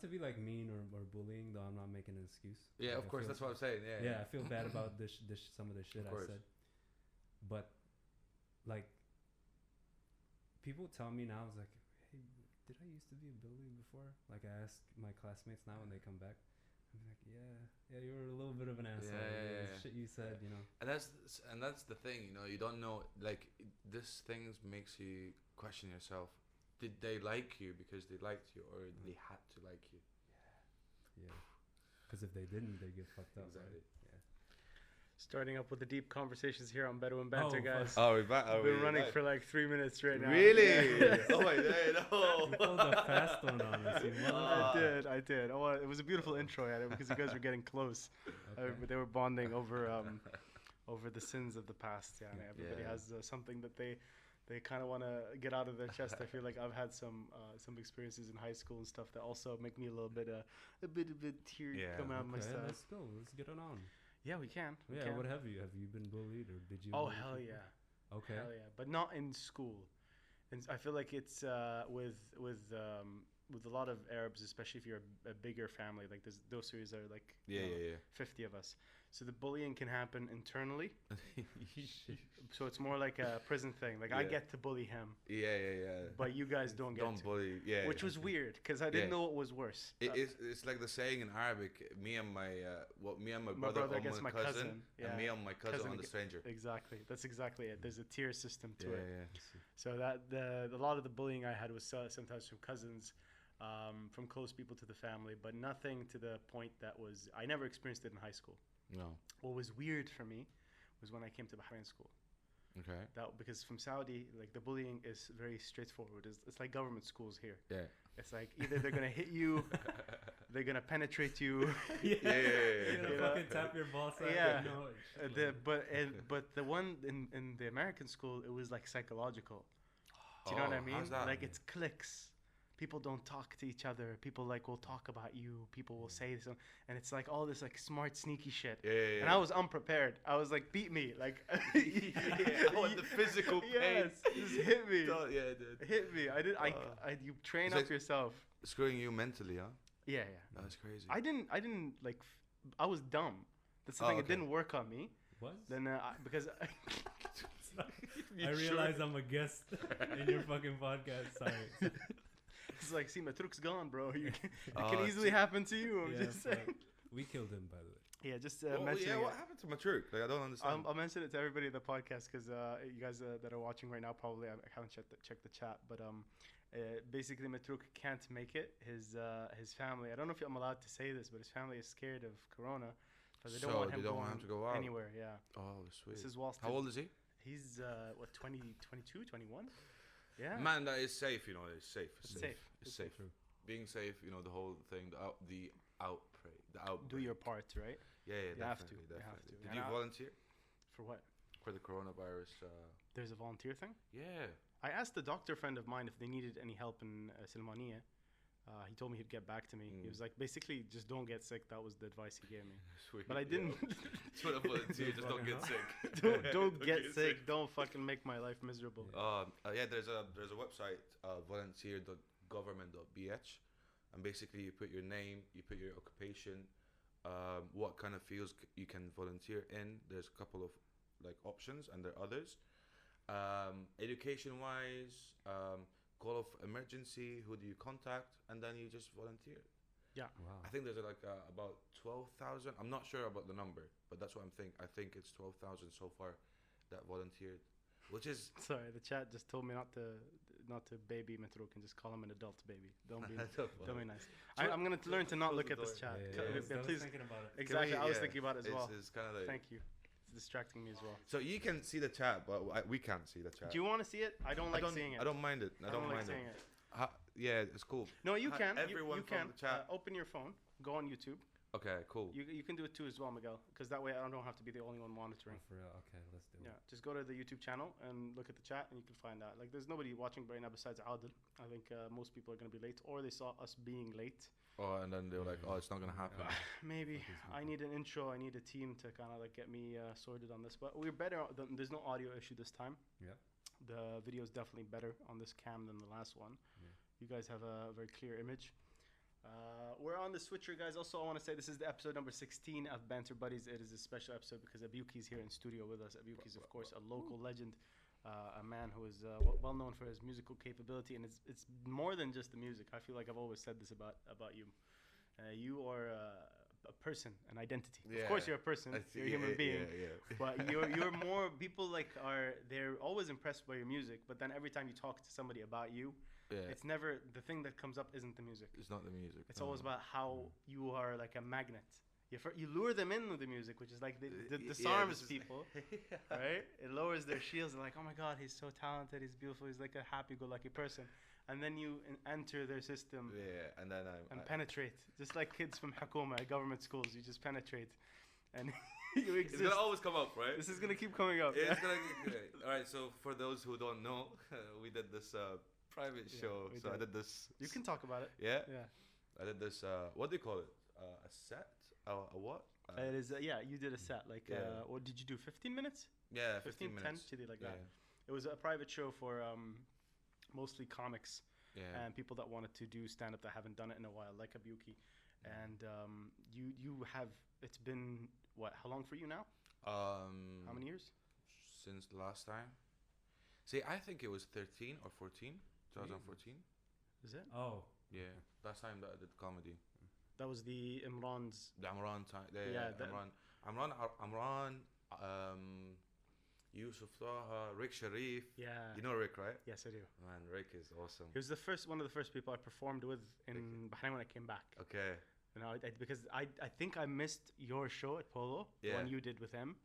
to be like mean or bullying, though. I'm not making an excuse. Yeah, like, of course. That's what I'm saying. Yeah. Yeah, I feel bad about some of the shit I said. But like, people tell me now, I was like, hey, did I used to be a bully before? Like, I ask my classmates now when they come back. I'm like, yeah, you were a little bit of an asshole. Yeah. Shit you said, you know. And that's the thing, you know. You don't know, like, this things makes you question yourself. Did they like you because they liked you, or they had to like you? Yeah. Because if they didn't, they get fucked up. Exactly. Right? Yeah. Starting up with the deep conversations here on Bedouin Banter, guys. Oh, we're back. We've been running for like 3 minutes right now. Really? Yeah. Oh my god, no. You pulled a fast one on us, you motherfucker. I did. Oh, it was a beautiful intro at it because you guys were getting close. Okay. They were bonding over the sins of the past. Yeah, and everybody has something that they kind of want to get out of their chest. I feel like I've had some experiences in high school and stuff that also make me a bit tear come out of my stuff. Let's go. Let's get it on. Yeah, we can. What have you? Have you been bullied or did you? Oh hell yeah. Okay. Hell yeah, but not in school. And I feel like it's with a lot of Arabs, especially if you're a bigger family. Like those series are like 50 of us. So the bullying can happen internally. So it's more like a prison thing. Like I get to bully him. Yeah. But you guys don't get to. Bully. Yeah. Which was weird because I didn't know what was worse. It's like the saying in Arabic: me and my brother against my cousin, and me and my cousin on the stranger. Exactly. That's exactly it. There's a tier system to it. Yeah. So that a lot of the bullying I had was sometimes from cousins. From close people to the family, but nothing to the point that was. I never experienced it in high school. No. What was weird for me was when I came to Bahrain school. Okay. Because from Saudi, like the bullying is very straightforward. It's like government schools here. Yeah. It's like either they're gonna hit you, they're gonna penetrate you. You're gonna fucking tap your ball side. Yeah. But the one in the American school, it was like psychological. Do you know what I mean? How's that? Like it's cliques. People don't talk to each other. People like will talk about you. People will say this, and it's like all this like smart, sneaky shit. Yeah. And I was unprepared. I was like, beat me, like. I want the physical pain. Yes, just hit me. Dude. Hit me. I did. You train up yourself. Screwing you mentally, huh? Yeah. That's crazy. I didn't like. I was dumb. That's the thing. Okay. It didn't work on me. What? Then because. I realize I'm a guest in your fucking podcast. Sorry. It's like, see, Matruk's gone, bro. It can easily happen to you. I'm just saying. We killed him, by the way. Yeah, just mentioning what happened to Matruk? Like, I don't understand. I'll mention it to everybody in the podcast because you guys that are watching right now probably haven't checked the chat. But basically, Matruk can't make it. His family. I don't know if I'm allowed to say this, but his family is scared of Corona. They don't want him to go out anywhere. Yeah. Oh, sweet. This is whilst How old is he? He's 22, 21? Yeah. Man, that is safe, you know. It's safe. It's safe. It's safe. Being safe, you know, the whole thing, the outbreak. Do your part, right? Yeah, definitely. You have to. Did you volunteer? For what? For the coronavirus. There's a volunteer thing? Yeah. I asked a doctor friend of mine if they needed any help in Silmania. He told me he'd get back to me. He was like, basically, just don't get sick. That was the advice he gave me. Sweet. But I didn't. That's what I volunteer. Just don't get sick. Don't get sick. Don't fucking make my life miserable. There's a website, volunteer.government.bh, and basically you put your name, you put your occupation, what kind of fields you can volunteer in. There's a couple of like options, and there are others. Education-wise. Call of emergency, who do you contact, and then you just volunteer. Yeah. Wow. I think there's about 12,000. I'm not sure about the number, but that's what I'm thinking. I think it's 12,000 so far that volunteered, which is... Sorry, the chat just told me not to baby Matruk and just call him an adult baby. Don't be nice. I'm going to learn to not look at this chat. Please. Thinking about it. Exactly, I was thinking about it as well. It's kind of like... Thank you. Distracting me as well. So you can see the chat, but we can't see the chat. Do you want to see it? I don't like seeing it. I don't mind it. I don't mind seeing it. Yeah, it's cool. No, you can. Everyone you from can. the chat. Open your phone. Go on YouTube. Okay, cool. You can do it too as well, Miguel, because that way I don't have to be the only one monitoring. For real? Okay, let's do it. Yeah, just go to the YouTube channel and look at the chat, and you can find out. Like, there's nobody watching right now besides Adil. I think most people are going to be late, or they saw us being late. Oh, and then they were like, "Oh, it's not gonna happen." Maybe I need an intro. I need a team to kind of like get me sorted on this. But we're better. There's no audio issue this time. Yeah. The video is definitely better on this cam than the last one. Yeah. You guys have a very clear image. We're on the switcher, guys. Also, I want to say this is the episode number 16 of Banter Buddies. It is a special episode because Abyooki is here in studio with us. Abyooki is, of course, a local legend, a man who is well known for his musical capability, and it's more than just the music. I feel like I've always said this about you. You are a person, an identity. Yeah. Of course, you're a person. You're a human being. Yeah. But you're more. People they're always impressed by your music, but then every time you talk to somebody about you. Yeah. It's never the thing that comes up isn't the music. It's not the music. It's always about how you are like a magnet. You lure them in with the music, which is like the disarms people, right? It lowers their shields. They're like, oh my God, he's so talented, he's beautiful, he's like a happy-go-lucky person. And then you enter their system. Yeah, and then I penetrate. Just like kids from Hakuma, government schools, you just penetrate. And you exist. It's gonna always come up, right? This is gonna keep coming up. Yeah, it's gonna get great. All right, so for those who don't know, we did this private show. So I did this. You can talk about it. Yeah. I did this. What do you call it? A set? A what? It is. You did a set. Like, what did you do? 15 minutes? Yeah, 15 minutes. 10, like that. It was a private show for mostly comics and people that wanted to do stand up that haven't done it in a while, like Abyooki. And you have. It's been what? How long for you now? How many years? Since the last time. See, I think it was 13 or 14. 2014. Is it? Oh. Yeah. Last time that I did comedy. That was the Imran's. The Imran time. Imran, Yusuf Taha, Rick Sharif. Yeah. You know Rick, right? Yes, I do. Man, Rick is awesome. He was one of the first people I performed with in Bahrain when I came back. Okay. You know, because I think I missed your show at Polo, the one you did with him.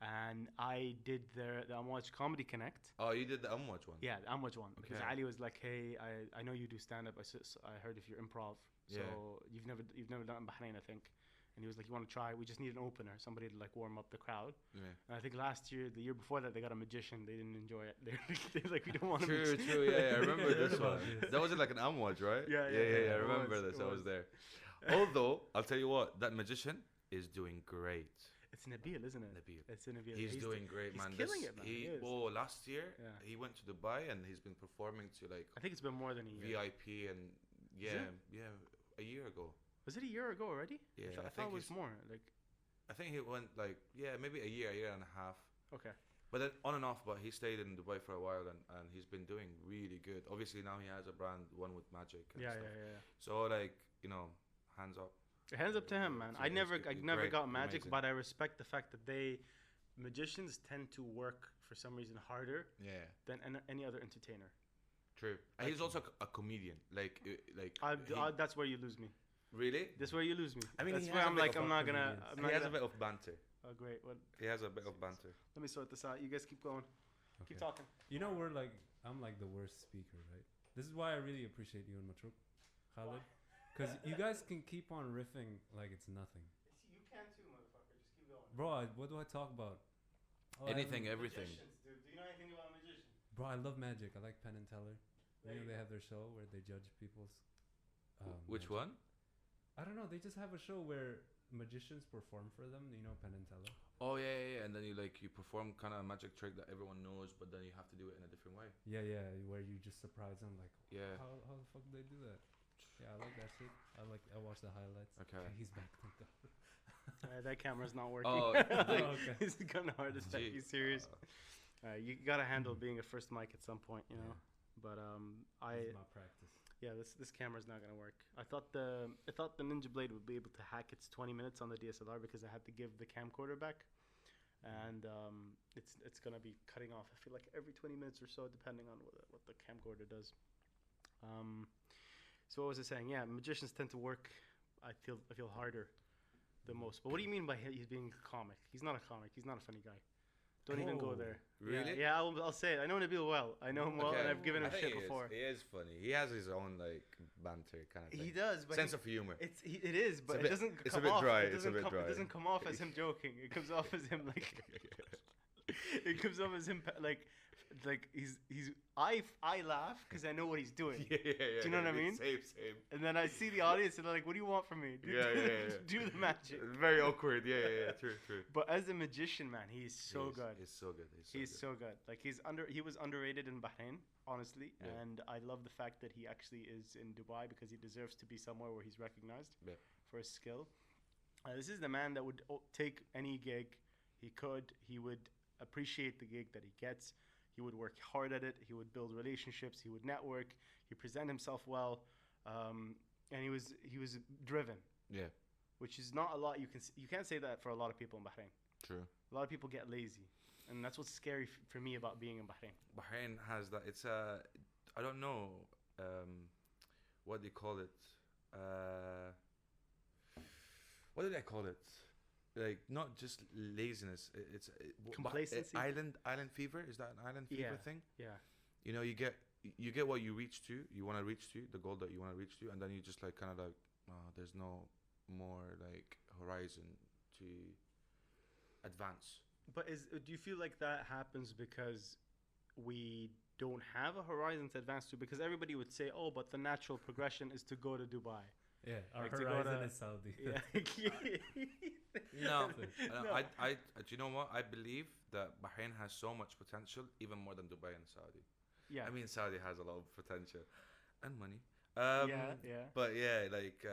And I did the Amwaj Comedy Connect. Oh, you did the Amwaj one? Yeah, the Amwaj one. Okay. Because Ali was like, hey, I know you do stand-up. I heard if you're improv. So you've never done it in Bahrain, I think. And he was like, you want to try? We just need an opener, somebody to like warm up the crowd. Yeah. And I think the year before that, they got a magician. They didn't enjoy it. They're like, we don't want to. True. Yeah, I remember this one. That wasn't like an Amwaj, right? Yeah. I remember this. I was there. Although I'll tell you what, that magician is doing great. It's Nabil, isn't it? It's Nabil. He's doing great, man. He's killing it, man. Last year he went to Dubai and he's been performing to like. I think it's been more than a year. VIP and a year ago. Was it a year ago already? Yeah, I thought it was more. Like, I think he went like maybe a year and a half. Okay. But then on and off, but he stayed in Dubai for a while and he's been doing really good. Obviously now he has a brand, one with magic. And stuff. Yeah. So like hands up. Hands up to him, man. I never got magic, amazing. But I respect the fact that magicians tend to work for some reason harder than any other entertainer. True. And he's also a comedian. That's where you lose me. Really? That's where you lose me. I mean, that's where I'm like, I'm not gonna. He has a bit of banter. Oh, great. What? He has a bit of banter. Let me sort this out. You guys keep going. Okay. Keep talking. You know, I'm like the worst speaker, right? This is why I really appreciate you and Matruk, Khalid. Because you guys can keep on riffing like it's nothing. You can too, motherfucker. Just keep going. Bro, what do I talk about? Anything, everything. Magicians, dude. Do you know anything about magicians? Bro, I love magic. I like Penn and Teller. You know, they have their show where they judge people's... Which magic. one? I don't know. They just have a show where magicians perform for them. You know, Penn and Teller. Oh, yeah. And then you perform kind of a magic trick that everyone knows, but then you have to do it in a different way. Yeah. Where you just surprise them. Like, how the fuck do they do that? Yeah, I like that shit. I watch the highlights. Okay. He's back. Thank God. That camera's not working. Oh, okay. It's kind of hard to take you serious. You gotta handle being a first mic at some point, you know. But this is my practice. Yeah, this camera's not gonna work. I thought the Ninja Blade would be able to hack its 20 minutes on the DSLR because I had to give the camcorder back, and it's gonna be cutting off. I feel like every 20 minutes or so, depending on what the camcorder does. So what was I saying? Yeah, magicians tend to work. I feel harder the most. But what do you mean by he's being a comic? He's not a comic. He's not a funny guy. Don't even go there. Really? Yeah, I'll say it. I know Nabil well. I know him well, and I've given him shit before. He is funny. He has his own banter kind of thing. He does, but sense of humor. It is, but it doesn't come off. It's a bit dry. It doesn't come off as him joking. It comes off as him like. It comes off as him like like I laugh because I know what he's doing. Yeah. Do you know what I mean? Same. And then I see the audience and they're like, "What do you want from me? Do the magic." Very awkward. Yeah. True. But as a magician, man, he's so good. He's so good. He's so good. Like he was underrated in Bahrain, honestly, and I love the fact that he actually is in Dubai because he deserves to be somewhere where he's recognized for his skill. This is the man that would take any gig he would appreciate the gig that he gets. He would work hard at it. He would build relationships. He would network. He present himself well, and he was driven. Yeah, which is not a lot. You can't say that for a lot of people in Bahrain. True. A lot of people get lazy, and that's what's scary for me about being in Bahrain. Bahrain has that. It's I don't know, what do you call it? What did I call it? Like not just laziness. It's complacency. Island fever. Is that an island fever thing? Yeah. You know, you get what you reach to. You want to reach to the goal that you want to reach to, and then you just like kind of like, there's no more like horizon to advance. But do you feel like that happens because we don't have a horizon to advance to? Because everybody would say, "Oh, but the natural progression is to go to Dubai." Yeah, our horizon is Saudi. Yeah. No. Do you know what? I believe that Bahrain has so much potential, even more than Dubai and Saudi. Yeah. I mean, Saudi has a lot of potential and money. Yeah. But yeah, like.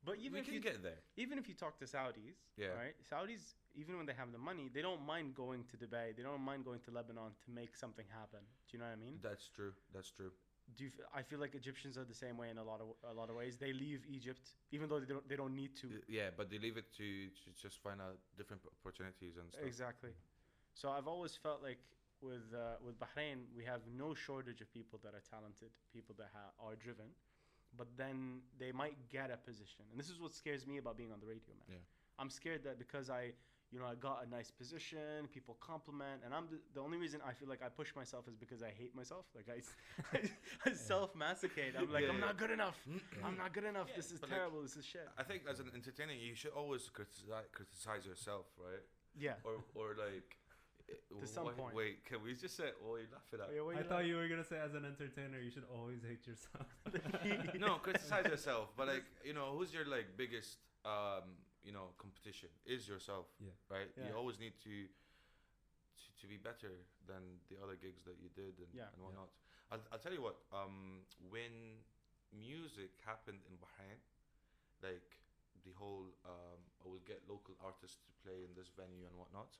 But even we can get there. Even if you talk to Saudis, right? Saudis, even when they have the money, they don't mind going to Dubai. They don't mind going to Lebanon to make something happen. Do you know what I mean? That's true. I feel like Egyptians are the same way in a lot of ways. They leave Egypt even though they don't need to. Yeah, but they leave it to just find out different opportunities and stuff. Exactly. So I've always felt like with Bahrain, we have no shortage of people that are talented, people that are driven, but then they might get a position. And this is what scares me about being on the radio, man. Yeah. I'm scared that because I got a nice position, people compliment, and I'm the only reason I feel like I push myself is because I hate myself. Like I self-massacrate. I'm like, I'm not good enough. I'm not good enough. This is terrible. This is shit. I think as an entertainer, you should always criticize yourself, right? Yeah. Or like. To some point. Wait, can we just say, "Oh, you laugh at that"? I thought you were gonna say, as an entertainer, you should always hate yourself. No, criticize yourself, but like, who's your like biggest competition is yourself. Yeah. Right. Yeah. You always need to be better than the other gigs that you did and whatnot. Yeah. I'll tell you what. When music happened in Bahrain, like the whole I will get local artists to play in this venue and whatnot.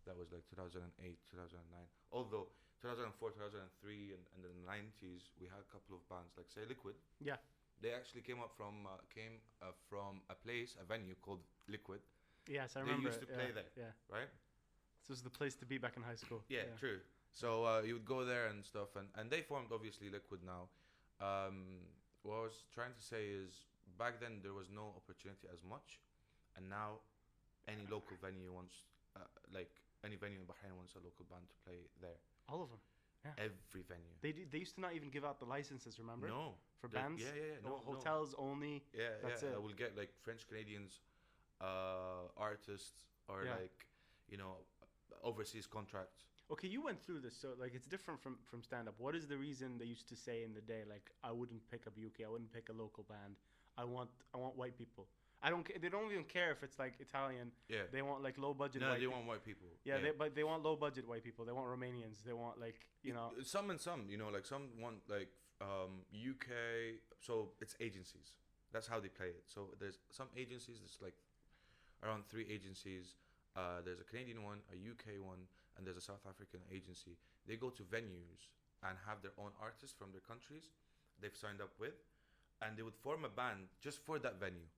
That was like 2008, 2009. Although 2004, 2003, and the 90s, we had a couple of bands like say Liquid. Yeah. They actually came from a venue called Liquid. Yes, I remember. They used to play there. Yeah. Right. This was the place to be back in high school. Yeah. True. So you would go there and stuff, and they formed obviously Liquid now. What I was trying to say is back then there was no opportunity as much, and now any local venue wants any venue in Bahrain wants a local band to play there. All of them. Yeah. Every venue. They used to not even give out the licenses, remember? No. For bands? Yeah. No, hotels only. Yeah, that's it. I will get like French Canadians artists or overseas contracts. Okay, you went through this, so like it's different from stand-up. What is the reason they used to say in the day, like, I wouldn't pick Abyooki, I wouldn't pick a local band. I want white people. They don't even care if it's like Italian. Yeah. They want like low budget. No, they want white people. Yeah, but they want low budget white people. They want Romanians. They want like some and some. Like some want like UK. So it's agencies. That's how they play it. So there's some agencies. There's like around 3 agencies. There's a Canadian one, a UK one, and there's a South African agency. They go to venues and have their own artists from their countries they've signed up with, and they would form a band just for that venue.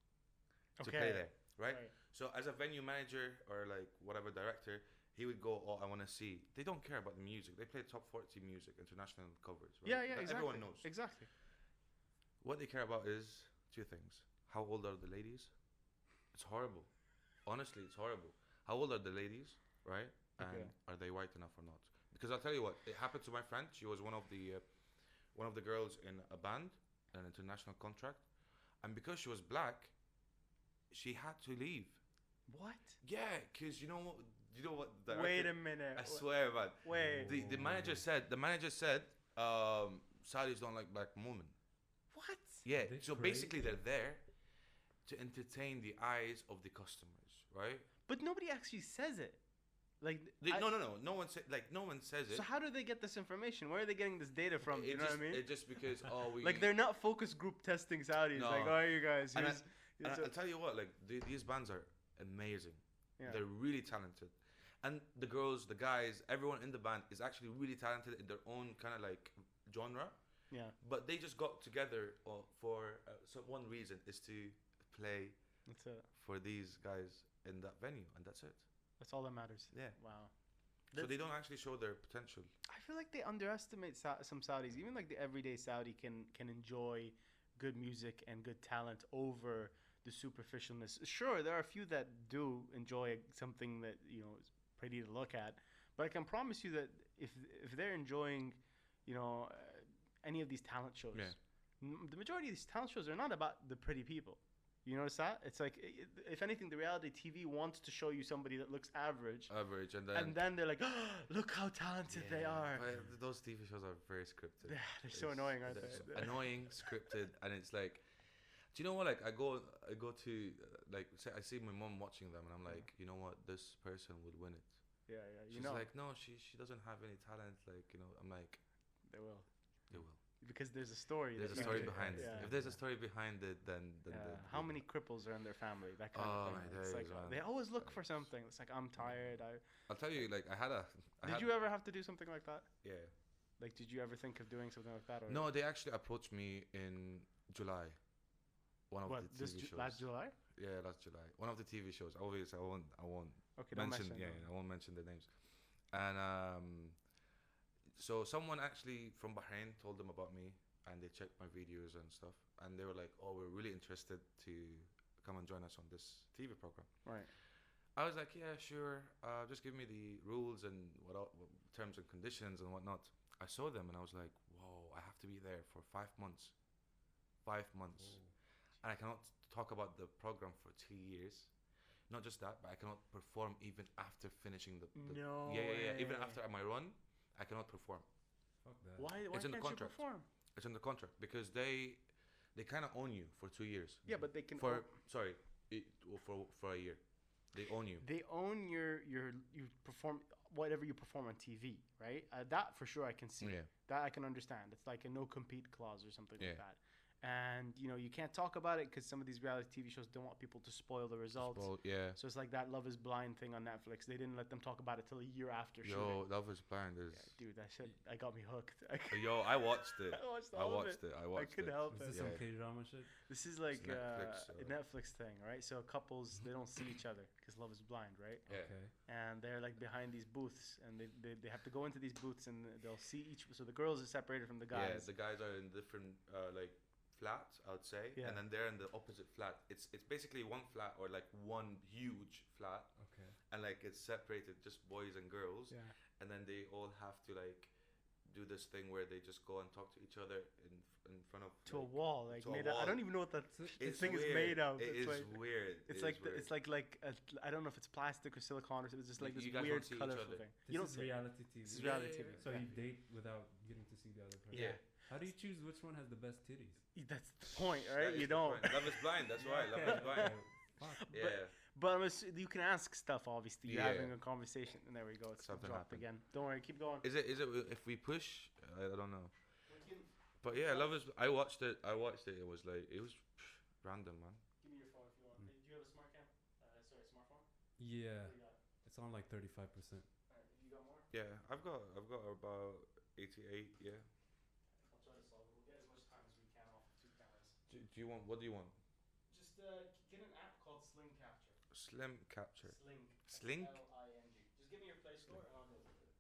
To play there, right? So as a venue manager or like whatever director, he would go, "Oh, I want to see." They don't care about the music. They play top 40 music, international covers. Right? Yeah, exactly. Everyone knows. Exactly. What they care about is 2 things. How old are the ladies? It's horrible. Honestly, it's horrible. How old are the ladies, right? And are they white enough or not? Because I'll tell you what, it happened to my friend. She was one of the girls in a band, an international contract, and because she was black, she had to leave. What? Yeah, because you know what? Wait a minute. I swear, man. Wait. The manager said. Saudis don't like black women. What? Yeah. So basically, they're there to entertain the eyes of the customers, right? But nobody actually says it. Like no. No one says it. So how do they get this information? Where are they getting this data from? You know what I mean? It's just because we like they're not focus group testing Saudis. No. Like, oh, you guys. And I'll tell you what, like these bands are amazing. Yeah. They're really talented, and the girls, the guys, everyone in the band is actually really talented in their own kind of like genre. Yeah. But they just got together for one reason is to play. That's it. For these guys in that venue, and that's it. That's all that matters. Yeah. Wow. So they don't actually show their potential. I feel like they underestimate some Saudis. Even like the everyday Saudi can enjoy good music and good talent over the superficialness. Sure, there are a few that do enjoy something that is pretty to look at, but I can promise you that if they're enjoying, any of these talent shows, the majority of these talent shows are not about the pretty people. You notice that? It's like, if anything, the reality TV wants to show you somebody that looks average, and then they're like, oh, look how talented they are. Those TV shows are very scripted. Yeah, they're so annoying, aren't they? So annoying, scripted, and it's like, do you know what? Like, I go to like, say I see my mom watching them, and I'm like, you know what? This person would win it. Yeah. She's like, no, she doesn't have any talent. Like, I'm like, they will. Because there's a story. There's a story behind it. If there's a story behind it, then how many cripples are in their family? That kind of thing. It's like they always look for something. It's like, I'm tired. I'll tell you, like Did you ever have to do something like that? Yeah. Like, did you ever think of doing something like that? Or no, they actually approached me in July. One of the TV shows. Last July? Yeah, last July. One of the TV shows. Obviously, I won't. Okay, mention. I won't mention the names. And so someone actually from Bahrain told them about me, and they checked my videos and stuff, and they were like, "Oh, we're really interested to come and join us on this TV program." Right. I was like, "Yeah, sure. Just give me the rules and what terms and conditions and whatnot." I saw them and I was like, "Whoa! I have to be there for 5 months. 5 months, and I cannot talk about the program for 2 years. Not just that, but I cannot perform even after finishing the no yeah. Even after my run, I cannot perform. Fuck that. Why it's in can't the contract. you perform? It's in the contract because they kind of own you for 2 years. Yeah, but they can for a year. They own you. They own you perform whatever you perform on TV, right? That for sure I can see. Yeah. That I can understand. It's like a no compete clause or something like that. And you can't talk about it because some of these reality TV shows don't want people to spoil the results. So it's like that Love Is Blind thing on Netflix. They didn't let them talk about it till a year after shooting. Love Is Blind is... Yeah, dude, that shit, I got me hooked. I watched it. I watched it. I couldn't help it. Is this some K-drama shit? This is like a Netflix thing, right? So couples, they don't see each other because Love Is Blind, right? Yeah. Okay. And they're like behind these booths, and they have to go into these booths, and they'll see each... So the girls are separated from the guys. Yeah, the guys are in different, flat, I would say, and then they're in the opposite flat. It's basically one flat or like one huge flat, okay, and like it's separated just boys and girls, and then they all have to like do this thing where they just go and talk to each other in front of a wall, like made out. I don't even know what that thing is made of. It's weird. It's like it's like I don't know if it's plastic or silicone or something. It's just like this weird colorful thing. You don't see reality TV. This is reality TV. So you date without getting to see the other person. Yeah. How do you choose which one has the best titties? That's the point, right? You don't. Love Is Blind. That's why Love Is Blind. But you can ask stuff. Obviously, you're having a conversation, and there we go. It's something dropped again. Don't worry, keep going. Is it if we push? I don't know. But yeah, Love Is. I watched it. It was like random, man. Give me your phone if you want. Do you have a smart cam? Smartphone. Yeah, it's on like 35%. Alright, you got more? Yeah, I've got about 88. Yeah. I'll try to solve it. We'll get as much time as we can off of 2 cameras. Do you want? What do you want? Just get an app called Sling Capture. Slim Capture. Sling. Sling. Just give me your Play Store and I'll go through it.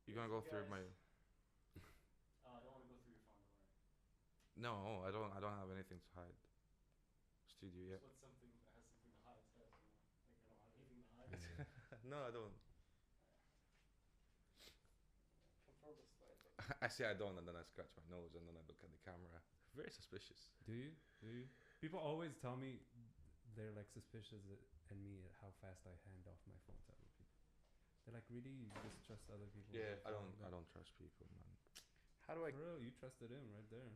You're gonna go through my. I don't want to go through your phone. Don't worry. No, I don't have anything to hide. Studio, yeah. Just want something that has something to hide. Like I don't have anything to hide. No, I don't. Confirm the slide. I say I don't, and then I scratch my nose, and then I look at the camera. Very suspicious. Do you? People always tell me they're like suspicious and me at how fast I hand off my phone to other people. They're like, really, you just trust other people? Yeah, I don't trust people, man. How do I? For real, you trusted him right there.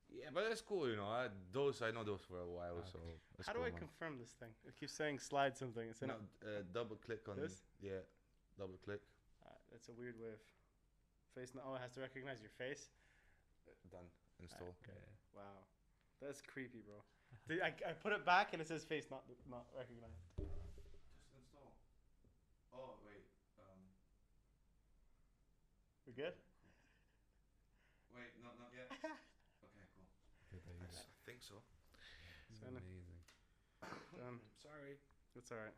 Yeah, but that's cool, you know. I know those for a while, so. How do I confirm this thing? It keeps saying slide something. It's no, double click on this. Yeah, double click. That's a weird way of face. Oh, it has to recognize your face. Done. Install. Okay. Yeah. Wow, that's creepy, bro. I put it back and it says face not recognized. Just install. Oh wait. We're good. Wait, not yet. Okay, cool. I think so. This is amazing. Sorry. It's alright.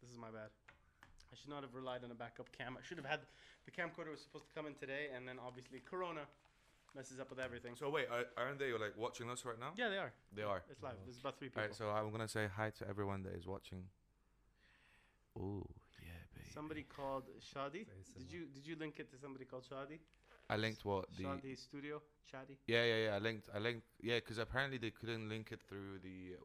This is my bad. I should not have relied on a backup cam. I should have had the camcorder was supposed to come in today, and then obviously Corona messes up with everything. So wait, aren't they like watching us right now? Yeah, they are. They are. It's live. There's about 3 people. Alright, so I'm gonna say hi to everyone that is watching. Oh yeah, baby. Somebody called Shadi. Did you link it to somebody called Shadi? I linked what the Shadi Studio. Shadi. Yeah. I linked. Yeah, because apparently they couldn't link it through the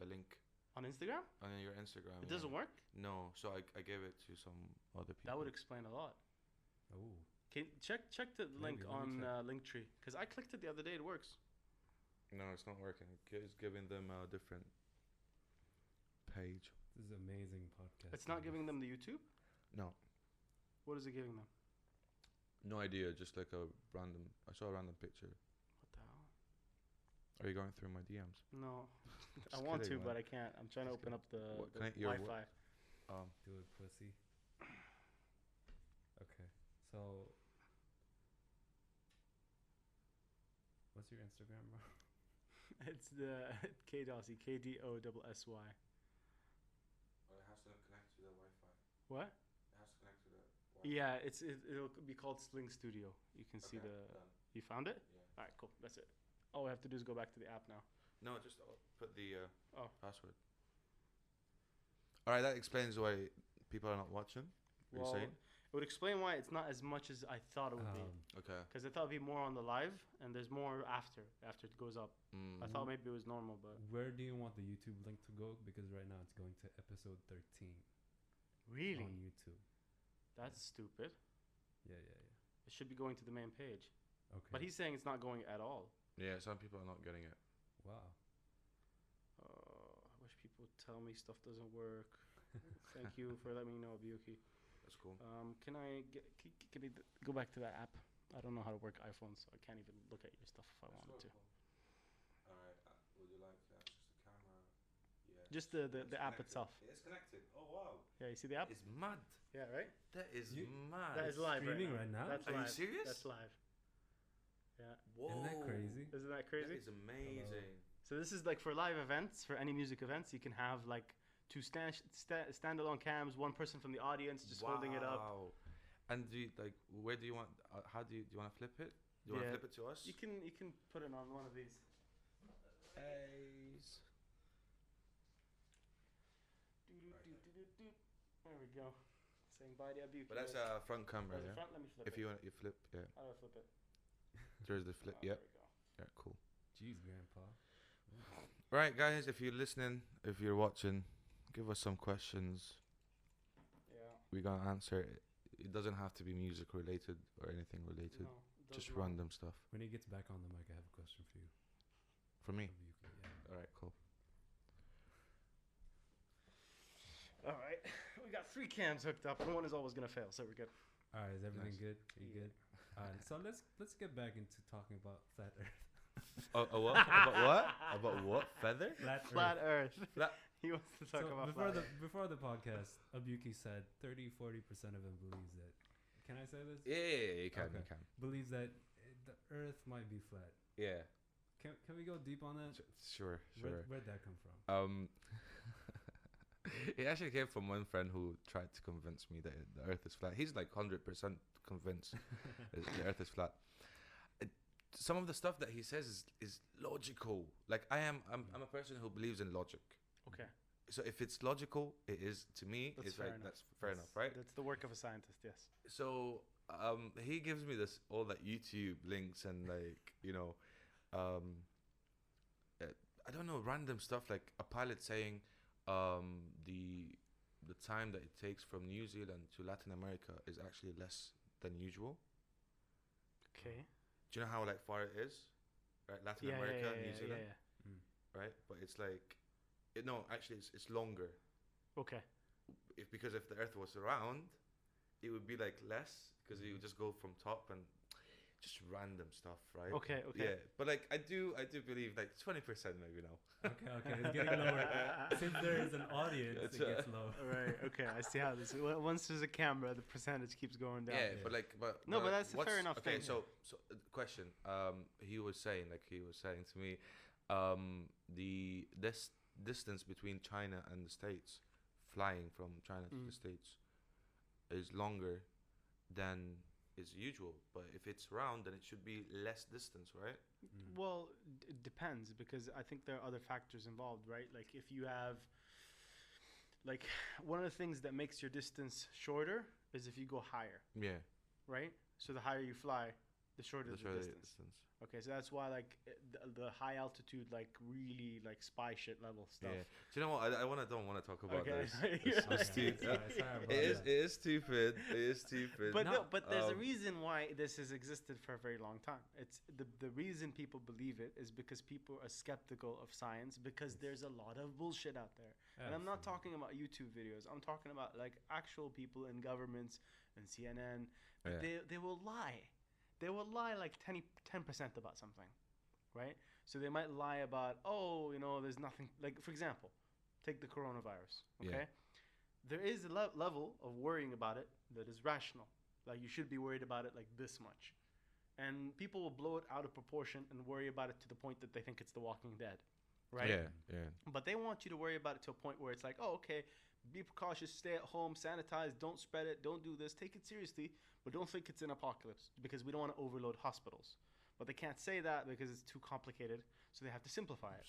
link On Instagram? on your Instagram. It doesn't work? No, so I gave it to some other people. That would explain a lot. Oh. Check the link Maybe, let me on Linktree, because I clicked it the other day. It works. No, it's not working. It's giving them a different page. This is amazing podcast. It's not giving them the YouTube? No. What is it giving them? No idea. Just like a random. I saw a random picture. What the hell? Are you going through my DMs? No. I Just want kidding, to, man. but I can't. I'm trying to open up the your Wi-Fi. Do it, pussy. Okay. So. What's your Instagram, bro? It's the Kdossy, KDOSSY. Well, it has to connect to the Wi-Fi. What? It has to connect to the Wi-Fi. Yeah, it'll be called Sling Studio. You can see the. Done. You found it? Yeah. All right, cool. That's it. All we have to do is go back to the app now. No, just put the Oh. password. All right, that explains why people are not watching. What Well, you're saying? it would explain why it's not as much as I thought it would be. Okay. Because I thought it'd be more on the live, and there's more after it goes up. I thought maybe it was normal, but Where do you want the YouTube link to go? Because right now it's going to episode 13 really, on YouTube. that's stupid. Yeah. It should be going to the main page. Okay. But he's saying it's not going at all. Yeah, some people are not getting it. Wow. I wish people would tell me stuff doesn't work. Thank you for letting me know, Abyooki. That's cool. Can I go back to that app? I don't know how to work iPhone, so I can't even look at your stuff if I wanted to. All right. Would you like to access the camera? Yeah. Just the app itself. Yeah, it's connected. Oh wow. Yeah, you see the app? It's mad. Yeah, right? That is mad. That is live Streaming right now? That's Are you live. serious? That's live. Yeah. Whoa. Isn't that crazy? Isn't that crazy? That is amazing. So this is like for live events, for any music events, you can have like two standalone cams, one person from the audience just holding it up. Wow. And do you, like, where do you want? How do you want to flip it? Do you want to flip it to us? You can put it on one of these. There we go. Saying bye to Abyooki. But that's a front camera, There's yeah. the front. Let me flip If it. you want, you flip, yeah. How do I flip it? There's the flip, Oh, yeah. There we go. Yeah, cool. Jeez, Grandpa. Right, guys, if you're listening, if you're watching, give us some questions. Yeah. We're gonna answer it. It doesn't have to be music related or anything related. No, it Just does not. random stuff. When he gets back on the mic, I have a question for you. For me. Yeah. All right, cool. All right. We got 3 cams hooked up, and one is always gonna fail, so we're good. All right, is everything Nice. good? Are you good? All right, so let's get back into talking about flat Earth. What? About what? About what? Feather? Flat Earth. Flat- He wants to talk about before flat Earth. before the podcast, Abyooki said 30-40% of him believes that. Can I say this? Yeah, you can. Okay. You can. Believes that the Earth might be flat. Yeah. Can we go deep on that? Sure. Where'd that come from? It actually came from one friend who tried to convince me that the Earth is flat. He's like 100% convinced the Earth is flat. Some of the stuff that he says is logical. Like I'm a person who believes in logic. Okay. So if it's logical, it is to me. That's it's fair like enough. that's fair enough, right? That's the work of a scientist, yes. So he gives me this all that YouTube links and like I don't know, random stuff like a pilot saying the time that it takes from New Zealand to Latin America is actually less than usual. Okay. Do you know how like far it is? Right, Latin America, New Zealand. Right, but it's like, no, actually, it's longer. Okay. Because if the Earth was round, it would be like less because you would just go from top and just random stuff, right? Okay. Yeah, but like I do believe like 20% maybe now. Okay, it's getting lower. Since there is an audience, it gets low. Right. Okay, I see how this. Once there's a camera, the percentage keeps going down. Yeah, but that's a fair enough okay, thing. so question. He was saying to me, this distance between China and the States, flying from China to the States, is longer than is usual. But if it's round, then it should be less distance, right? Well, it depends, because I think there are other factors involved, right? Like if you have, like, one of the things that makes your distance shorter is if you go higher. Yeah. Right? So the higher you fly, the shorter the distance. Okay, so that's why like the high altitude, like really like spy shit level stuff. Yeah. Do you know what? I don't want to talk about this. It's so stupid. It is stupid. It is stupid. But there's a reason why this has existed for a very long time. It's the reason people believe it is because people are skeptical of science, because there's a lot of bullshit out there. And I'm not talking about YouTube videos. I'm talking about like actual people in governments and CNN. They will lie. They will lie like 10% about something, right? So they might lie about, there's nothing. Like, for example, take the coronavirus, okay? Yeah. There is a level of worrying about it that is rational. Like, you should be worried about it like this much. And people will blow it out of proportion and worry about it to the point that they think it's The Walking Dead, right? Yeah. But they want you to worry about it to a point where it's like, oh, okay, be precautious, stay at home, sanitize, don't spread it, don't do this, take it seriously, but don't think it's an apocalypse, because we don't want to overload hospitals. But they can't say that because it's too complicated, so they have to simplify it.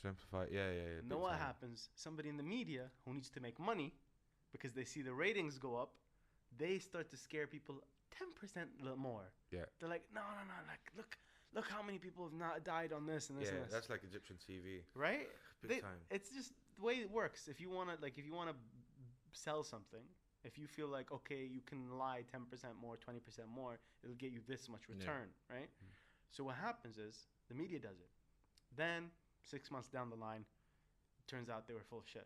Yeah. And then what happens? Somebody in the media who needs to make money, because they see the ratings go up, they start to scare people 10% more. Yeah. They're like, no, like, look how many people have not died on this and this and this. Yeah, that's like Egyptian TV. Right? Big time. It's just the way it works. If you want to sell something, if you feel like, okay, you can lie 10% more, 20% more, it'll get you this much return, right? So what happens is the media does it. Then 6 months down the line, it turns out they were full of shit.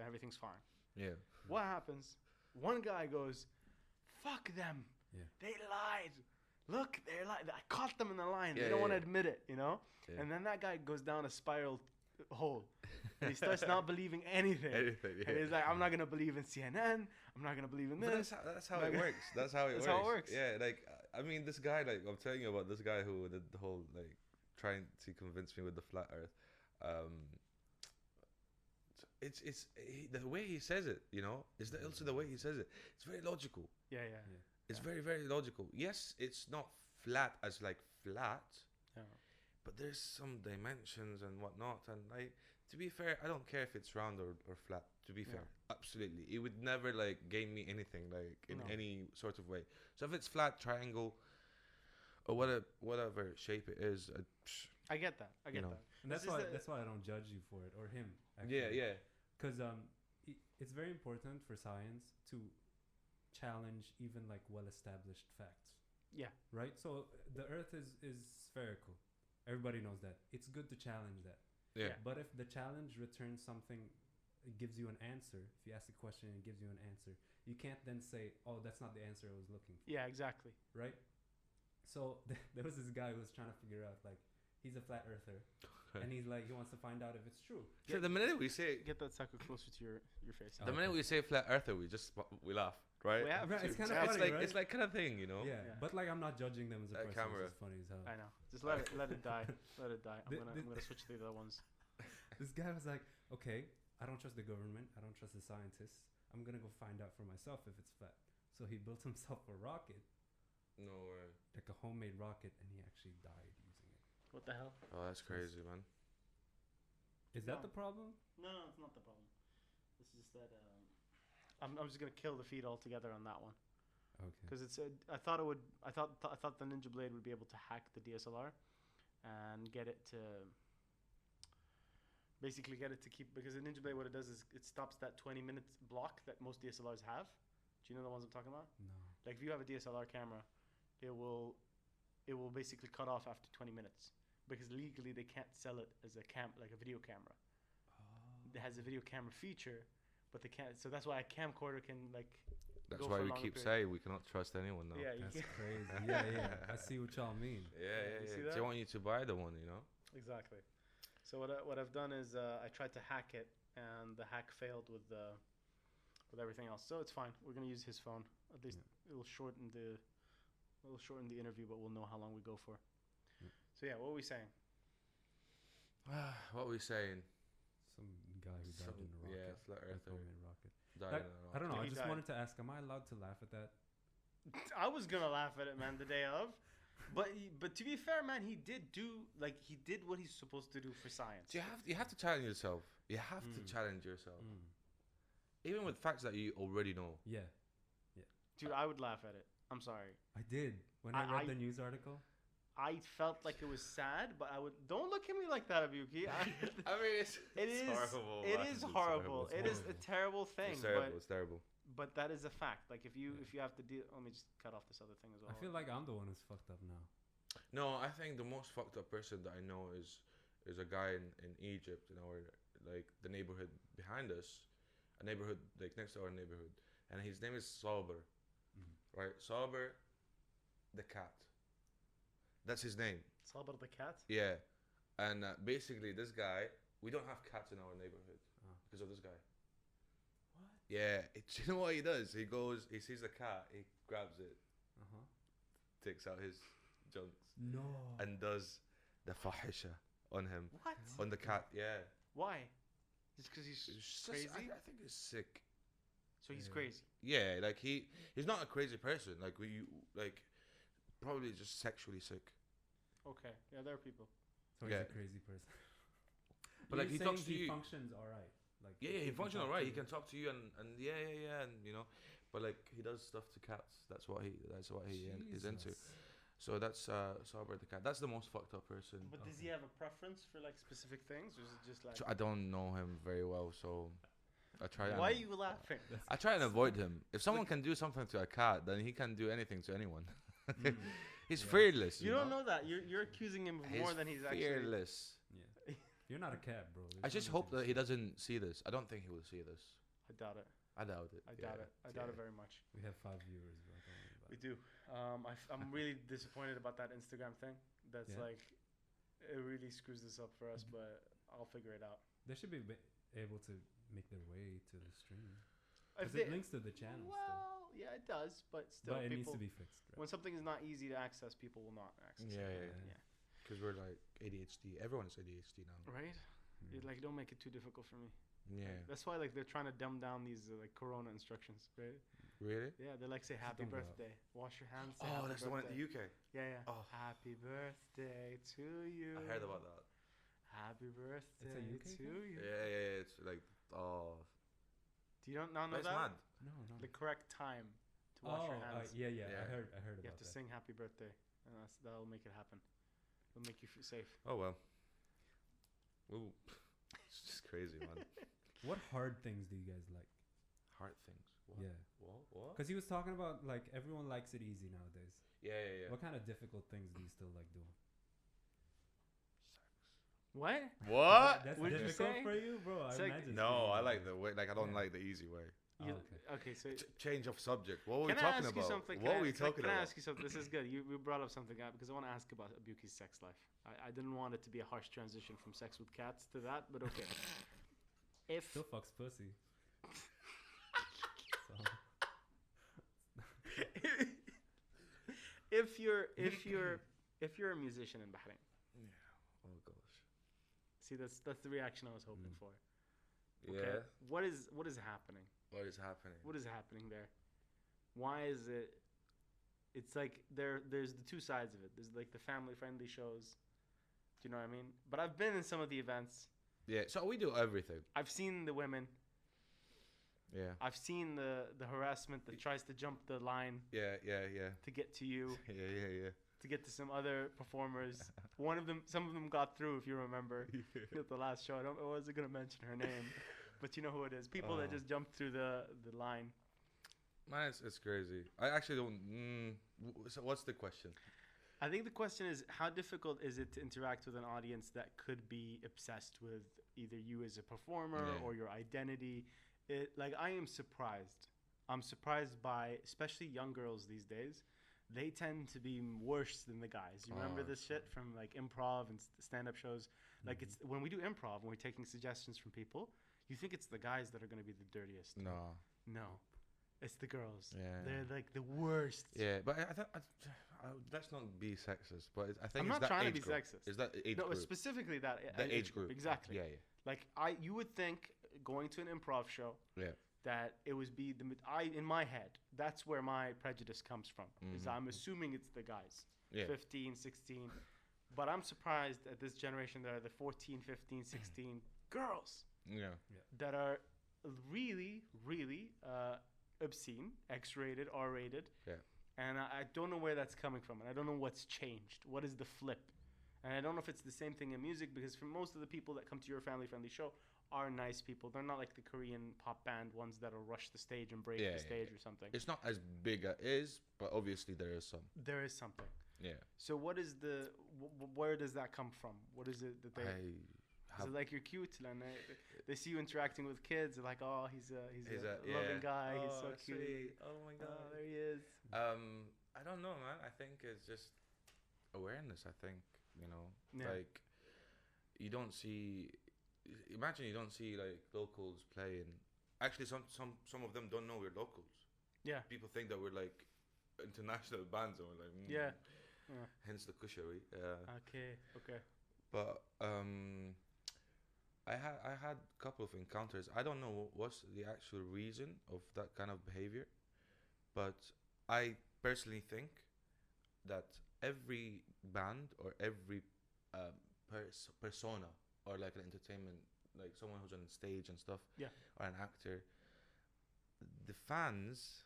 Everything's fine. Yeah. What happens? One guy goes, fuck them. Yeah. They lied. Look, they lied. I caught them in the line. They don't want to admit it, Yeah. And then that guy goes down a spiral hole. And he starts not believing anything. And he's like, I'm not going to believe in CNN. I'm not going to believe in this. That's how it works. That's how it works. Yeah, like, I mean, this guy, like, I'm telling you about this guy who did the whole, like, trying to convince me with the flat earth. It's the way he says it, is also the way he says it. It's very logical. Yeah. It's very, very logical. Yes, it's not flat as, like, flat. Yeah. But there's some dimensions and whatnot, and to be fair, I don't care if it's round or flat. To be fair, absolutely, it would never like gain me anything like in any sort of way. So if it's flat, triangle, or whatever shape it is, I get that. I get that, and that's why I don't judge you for it or him. Actually. Yeah. Because it's very important for science to challenge even like well-established facts. Yeah. Right. So the Earth is spherical. Everybody knows that. It's good to challenge that. Yeah. But if the challenge returns something, it gives you an answer. If you ask a question and it gives you an answer, you can't then say, "Oh, that's not the answer I was looking for." Yeah, exactly. Right. So there was this guy who was trying to figure out, like, he's a flat earther, and he's like, he wants to find out if it's true. So the minute we say, get that sucker closer to your face. The minute we say flat earther, we laugh. Right? Right, it's kind of funny, right? It's like kind of thing, Yeah. But like, I'm not judging them as a person. Camera. It's funny as hell. I know. Just let it die. Let it die. I'm gonna switch to the other ones. This guy was like, okay, I don't trust the government. I don't trust the scientists. I'm gonna go find out for myself if it's flat. So he built himself a rocket. No way. Like a homemade rocket, and he actually died using it. What the hell? Oh, that's crazy, man. Is that the problem? No, it's not the problem. It's just that. I'm just gonna kill the feed altogether on that one. Okay. Because I thought the Ninja Blade would be able to hack the DSLR, and get it to Basically, get it to keep, because the Ninja Blade, what it does is it stops that 20-minute block that most DSLRs have. Do you know the ones I'm talking about? No. Like if you have a DSLR camera, it will basically cut off after 20 minutes because legally they can't sell it as like a video camera. Oh. It has a video camera feature, but they can't. So that's why a camcorder can like. That's why we keep saying we cannot trust anyone now. Yeah, that's crazy. Yeah. I see what y'all mean. Yeah. They want you to buy the one, you know. Exactly. So what I've done is I tried to hack it, and the hack failed with everything else. So it's fine. We're gonna use his phone. At least it'll shorten the interview, but we'll know how long we go for. Yeah. So yeah, what were we saying? What were we saying? Some guy who died in a rocket. Yeah, flat earther. Rocket. I don't know. I He just died. wanted to ask, am I allowed to laugh at that? I was gonna laugh at it, man, the day of. But to be fair, man, he did what he's supposed to do for science. You have to challenge yourself. You have to challenge yourself, even with facts that you already know. Yeah. Dude, I would laugh at it. I'm sorry. I did when I read the news article. I felt like it was sad, but I would. Don't look at me like that, Abyooki. I mean, it's horrible. It is horrible. It is a terrible thing. It's terrible. But that is a fact. Like if you have to deal. Let me just cut off this other thing as well. I feel like I'm the one who's fucked up now. No, I think the most fucked up person that I know is a guy in Egypt, in our like the neighborhood behind us, a neighborhood like next to our neighborhood, and his name is Saber, right? Saber, the cat. That's his name. Saber the cat. Yeah, and basically this guy, we don't have cats in our neighborhood because of this guy. What? Yeah, you know what he does? He goes, he sees the cat, he grabs it, takes out his junks, and does the fahisha on him. What? On the cat, yeah. Why? Just because he's crazy? I think he's sick. So he's crazy. Yeah, like he's not a crazy person. Like probably just sexually sick. Okay, yeah, there are people. So he's a crazy person. But like he talks to you. He functions all right. Like he functions all right. He can talk to you and and you know, but like he does stuff to cats. That's what he is into. So that's Saber the cat. That's the most fucked up person. But does he have a preference for like specific things, or is it just like? I don't know him very well, so I try. Why are you laughing? I try and avoid him. If someone can do something to a cat, then he can do anything to anyone. He's fearless. You don't know that. You're accusing him of more than he's actually. Fearless. Yeah. You're not a cat, bro. I just hope that he doesn't see this. I don't think he will see this. I doubt it. I doubt it. I doubt it very much. We have 5 viewers, bro. Don't worry about We do. I'm really disappointed about that Instagram thing. That's like, it really screws this up for us, but I'll figure it out. They should be able to make their way to the stream. If Because it links to the channel Well, yeah, it does, but still, But it people, needs to be fixed. Right? when something is not easy to access, people will not access it. Yeah. Because we're like ADHD. Everyone's ADHD now. Right? It, like, don't make it too difficult for me. Yeah. That's why like they're trying to dumb down these like Corona instructions, right? Really? Yeah, they're like say happy dumb it birthday, wash your hands. Say Oh, happy that's the one in birthday. the UK. Yeah. Oh. Happy birthday to you. I heard about that. Happy birthday UK to you. Yeah. It's like, oh. Do you not know That's that? mad. No. The correct time to wash your hands. Yeah. Yeah. I heard about You have to that. sing happy birthday, and that'll make it happen. It'll make you feel safe. Oh well. Ooh. It's just crazy, man. What hard things do you guys like? Hard things. What? Yeah. What? Because he was talking about like everyone likes it easy nowadays. Yeah. What kind of difficult things do you still like doing? What? What? That's What did you difficult say? for you, bro. I It's like- imagine. No, I like the way. Like I don't like the easy way. Oh, okay. Okay, so Change of subject. What were we can I talking ask about? you something? What were we talking Can I about? ask you something? This is good. You brought up something up because I want to ask about Abyooki's sex life. I didn't want it to be a harsh transition from sex with cats to that, but okay. If Still fucks pussy. So. if you're a musician in Bahrain, Oh gosh. see that's the reaction I was hoping for. Yeah. Okay? What is happening? What is happening? What is happening there? Why is it? It's like there's the two sides of it. There's like the family friendly shows. Do you know what I mean? But I've been in some of the events. Yeah. So we do everything. I've seen the women. Yeah. I've seen the harassment that tries to jump the line Yeah. to get to you. Yeah. to get to some other performers. Some of them got through, if you remember, at the last show. I wasn't gonna mention her name, but you know who it is. People that just jumped through the line. Man, it's crazy. I actually don't. So what's the question? I think the question is, how difficult is it to interact with an audience that could be obsessed with either you as a performer or your identity? I am surprised. I'm surprised by, especially young girls these days. They tend to be worse than the guys. You remember this shit from like improv and stand-up shows? Like it's when we do improv, when we're taking suggestions from people, you think it's the guys that are going to be the dirtiest. No. It's the girls. Yeah. They're like the worst. Yeah, but I thought let's not be sexist, but I think I'm not trying to be sexist. Is that age group? No, specifically that age group. Exactly. Yeah. Like you would think going to an improv show. Yeah. That it would be in my head, that's where my prejudice comes from. Is I'm assuming it's the guys, 15, 16. But I'm surprised at this generation that are the 14, 15, 16 girls that are really, really obscene, X-rated, R-rated. Yeah. And I don't know where that's coming from. And I don't know what's changed. What is the flip? And I don't know if it's the same thing in music, because for most of the people that come to your family-friendly show are nice people. They're not like the Korean pop band ones that'll rush the stage and break the stage or something. It's not as big as it is, but obviously there is some. There is something. Yeah. So what is where does that come from? What is it that they... Is it like you're cute and they see you interacting with kids? They're like, oh, he's a loving guy. He's so cute. Sweet. Oh my God. Oh, there he is. I don't know, man. I think it's just awareness. I think, like you don't see... Imagine you don't see like locals playing. Actually, some of them don't know we're locals. Yeah. People think that we're like international bands, and we're like, yeah. Hence the kushery. Okay. But I had a couple of encounters. I don't know what's the actual reason of that kind of behavior, but I personally think that every band or every persona, or like an entertainment, like someone who's on stage and stuff, or an actor, the fans,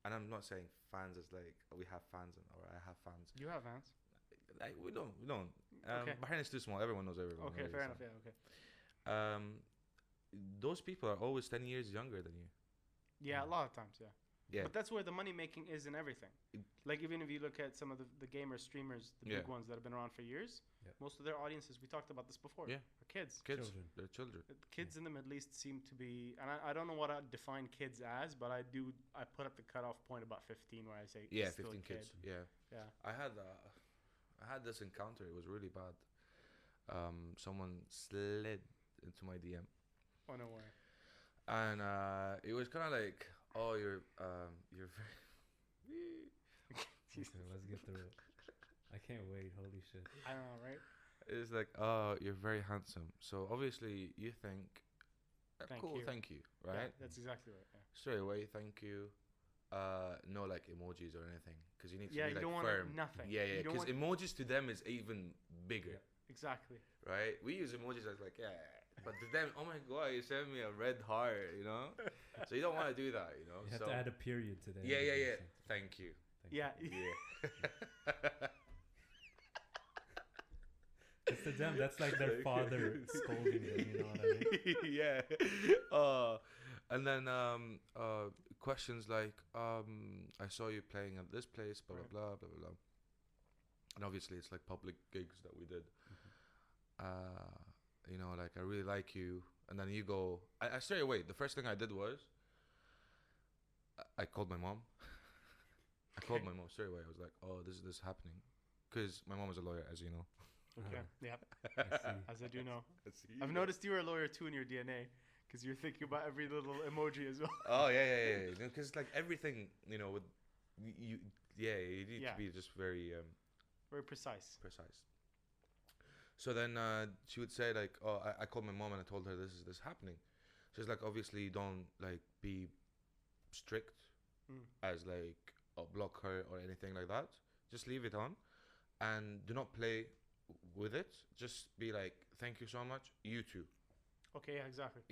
and I'm not saying fans as like we have fans or I have fans. You have fans? Like we don't. Okay. Bahrain is too small. Everyone knows everyone. Okay, fair enough. Yeah, okay. Those people are always 10 years younger than you. Yeah, a lot of times, yeah. Yeah. But that's where the money making is in everything. Like even if you look at some of the gamers, streamers, the big ones that have been around for years, most of their audiences, we talked about this before, are kids. Children. They're children. Kids in the Middle East seem to be, and I don't know what I define kids as, but I put up the cutoff point about 15 where I say 15 kids. Yeah. I had this encounter. It was really bad. Someone slid into my DM. Oh, no way. And it was kind of like, oh, you're very... Okay, let's get through it. I can't wait. Holy shit. I know, right? It's like, oh, you're very handsome. So obviously you think, thank you, right? Yeah, that's exactly right. Yeah. Straight away, thank you. No like emojis or anything, because you need to be you like don't firm. Want nothing. Yeah, because emojis to them is even bigger. Yeah, exactly. Right? We use emojis as like, but to them, oh my God, you sent me a red heart, So you don't want to do that, You have to add a period to that. Yeah. Thank you. Yeah. It's to them, that's like their father scolding them, you know what I mean? Yeah. And then questions like, I saw you playing at this place, blah, blah, blah, blah, blah. And obviously it's like public gigs that we did. Like, I really like you. And then you go, I straight away, the first thing I did was, I called my mom. I called my mom straight away. I was like, oh, this is happening. Because my mom is a lawyer, as you know. Okay, yeah. As I do know. I've noticed you were a lawyer too in your DNA. Because you're thinking about every little emoji as well. Oh, yeah. Because like everything, with you need to be just very... very precise. So then she would say like, oh, I called my mom and I told her this is happening. She's like, obviously you don't like be strict as like block her or anything like that. Just leave it on and do not play with it. Just be like, thank you so much. You too. Okay, yeah, exactly.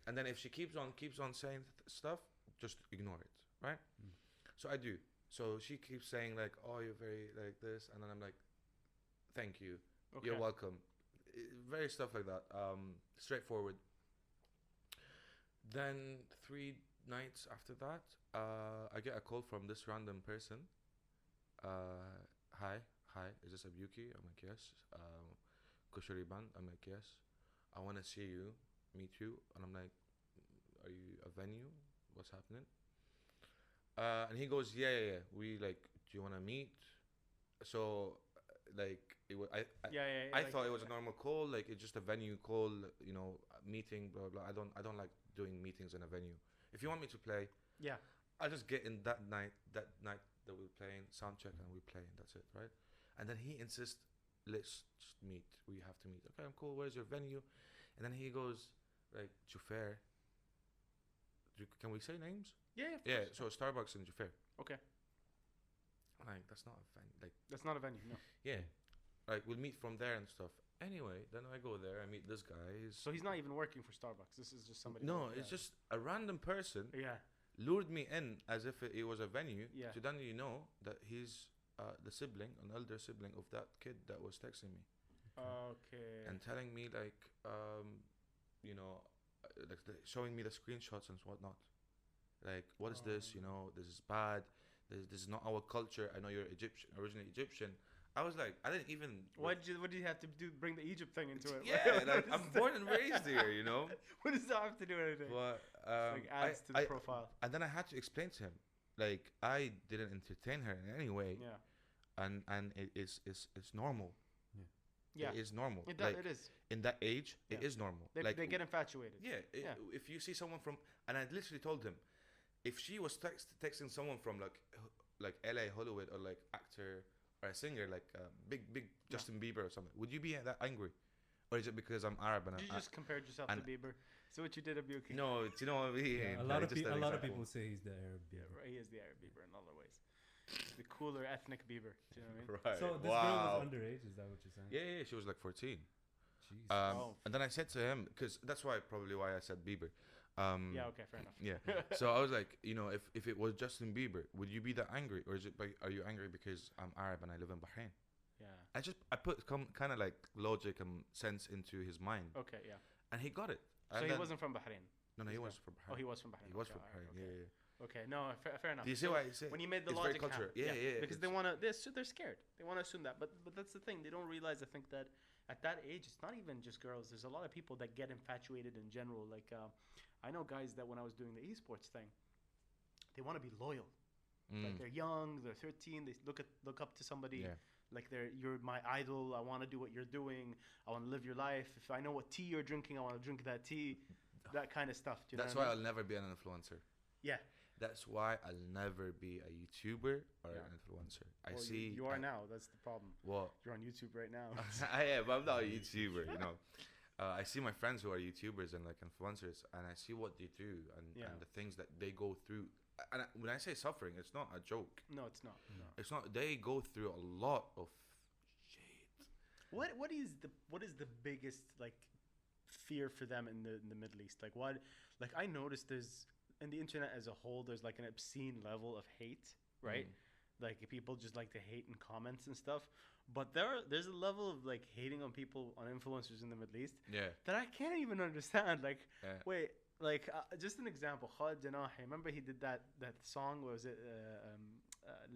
And then if she keeps on saying stuff, just ignore it, right? So I do. So she keeps saying like, "Oh, you're very like this," and then I'm like, "Thank you, Okay. you're welcome." Very stuff like that. Straightforward. Then 3 nights after that, I get a call from this random person. Hi, is this Abyooki? I'm like, yes. Kushari Band? I'm like, yes. I want to see you, meet you. And I'm like, are you a venue? What's happening? And he goes, yeah. We like, do you want to meet? So, like, I like, thought it was a normal call, like it's just a venue call, meeting, blah blah. I don't like doing meetings in a venue. If you want me to play, yeah, I'll just get in that night that we're playing, sound check, and we play, and that's it, right? And then he insists, let's just meet. We have to meet. Okay, I'm cool. Where's your venue? And then he goes, like, Jufair. Can we say names? Yeah. Yeah. So Starbucks in Jufair. Okay. Like, that's not a venue. Like, that's not a venue. No. Yeah. Like, we'll meet from there and stuff. Anyway, then I go there. I meet this guy. So he's not even working for Starbucks. This is just somebody. No, it's just a random person. Yeah. Lured me in as if it was a venue. Yeah. So then you know that he's the sibling, an elder sibling of that kid that was texting me. Okay. And telling me like, showing me the screenshots and whatnot. Like, what is this? This is bad. This is not our culture. I know you're Egyptian, originally Egyptian. I was like, I didn't even. What did you have to do? Bring the Egypt thing into it? Yeah, like, I'm born and raised here, What does that have to do with anything? But like adds to the profile. And then I had to explain to him, like, I didn't entertain her in any way. Yeah. And it's normal. Yeah. It is normal. It is. In that age, it is normal. They get infatuated. Yeah. If you see someone from, and I literally told him, if she was texting someone from like LA, Hollywood, or like actor or a singer like big Justin Bieber or something, would you be that angry? Or is it because I'm Arab and you just compared yourself to Bieber? So what you did, Abyooki? No, a lot of people say he's the Arab Bieber. Yeah, right, he is the Arab Bieber in other ways. The cooler ethnic Bieber. Do you know what I mean? Right. So this girl was underage. Is that what you're saying? Yeah, she was like 14. Jesus. And then I said to him, because that's why I said Bieber. Yeah. Okay. Fair enough. Yeah. So I was like, if it was Justin Bieber, would you be that angry, or are you angry because I'm Arab and I live in Bahrain? Yeah. I put kind of like logic and sense into his mind. Okay. Yeah. And he got it. So he wasn't from Bahrain. No, he was from Bahrain. Oh, he was from Bahrain. He was from Bahrain. Okay. Yeah. Okay. No, fair enough. Do you see why I say when you made the it's logic very cultural? Yeah. Because they want to. They're scared. They want to assume that. But that's the thing. They don't realize. I think that at that age, it's not even just girls. There's a lot of people that get infatuated in general. Like, I know guys that when I was doing the esports thing, they want to be loyal. Like they're young, they're 13. They look up to somebody. Yeah. Like you're my idol. I want to do what you're doing. I want to live your life. If I know what tea you're drinking, I want to drink that tea. That kind of stuff. Do you That's know why what I mean? I'll never be an influencer. Yeah. That's why I'll never be a YouTuber or an influencer. You are now. That's the problem. What? You're on YouTube right now. I am. I'm not a YouTuber. I see my friends who are YouTubers and like influencers, and I see what they do and the things that they go through. And when I say suffering, it's not a joke. No, it's not. No. It's not. They go through a lot of shit. What is the biggest like fear for them in the Middle East? Like what? Like I noticed there's in the internet as a whole, there's like an obscene level of hate, right? Like people just like to hate in comments and stuff. But there's a level of like hating on people, on influencers in the Middle East that I can't even understand. Like, wait, like just an example, Khalid Janahi. Remember he did that song, what was it,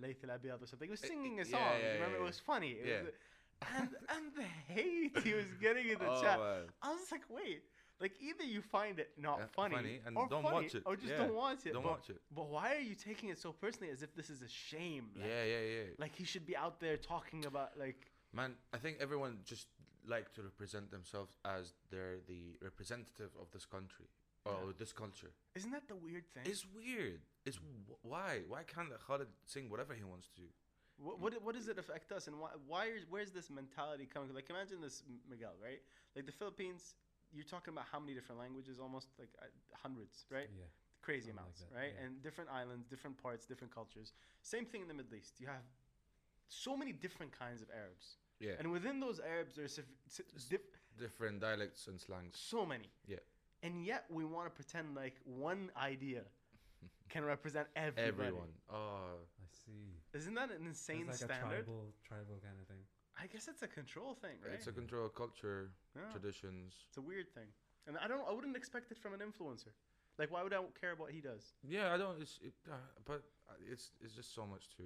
Layth al-Abyad or something? He was singing a song. Remember, it was funny. It was, and the hate he was getting in the chat. Man. I was like, wait. Like either you find it not funny and or don't funny, watch it, or just don't watch it. Watch it. But why are you taking it so personally, as if this is a shame? Like, yeah. Like he should be out there talking about like. Man, I think everyone just like to represent themselves as they're the representative of this country or this culture. Isn't that the weird thing? It's weird. It's why can't Khalid sing whatever he wants to? What does it affect us, and where's this mentality coming? Like imagine this, Miguel, right? Like the Philippines. You're talking about how many different languages? Almost like hundreds, right? Yeah. Crazy amounts, like right? Yeah. And different islands, different parts, different cultures. Same thing in the Middle East. You have so many different kinds of Arabs. Yeah. And within those Arabs, there's different dialects and slangs. So many. Yeah. And yet we want to pretend like one idea can represent everybody. Everyone. Oh, I see. Isn't that an insane It's like standard? a tribal kind of thing. I guess it's a control thing, right? it's a control of culture, Yeah. traditions. It's a weird thing, and I wouldn't expect it from an influencer. Like, why would I care about what he does? Yeah, I don't. But it's just so much to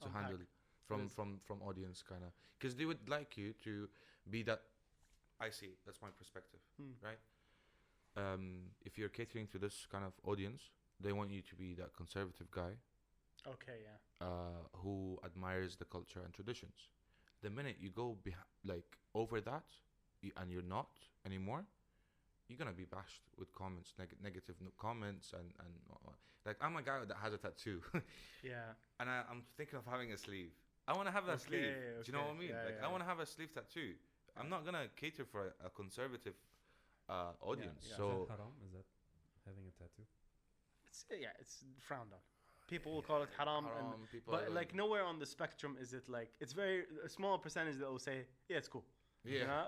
Unpack. handle from audience kind of, because they would like you to be that. I see. That's my perspective, right? If you're catering to this kind of audience, they want you to be that conservative guy. Okay, yeah. Who admires the culture and traditions. The minute you go like over that, and you're not anymore, you're gonna be bashed with comments, negative comments, and like, I'm a guy that has a tattoo. Yeah. And I'm thinking of having a sleeve. I want to have that sleeve. Do you know what I mean? Yeah, I want to have a sleeve tattoo. I'm not gonna cater for a conservative audience. Yeah. So Is that haram? Is that having a tattoo? It's frowned on. People will call it haram, but like nowhere on the spectrum is it like, it's very a small percentage that will say, yeah, it's cool. Yeah. You know?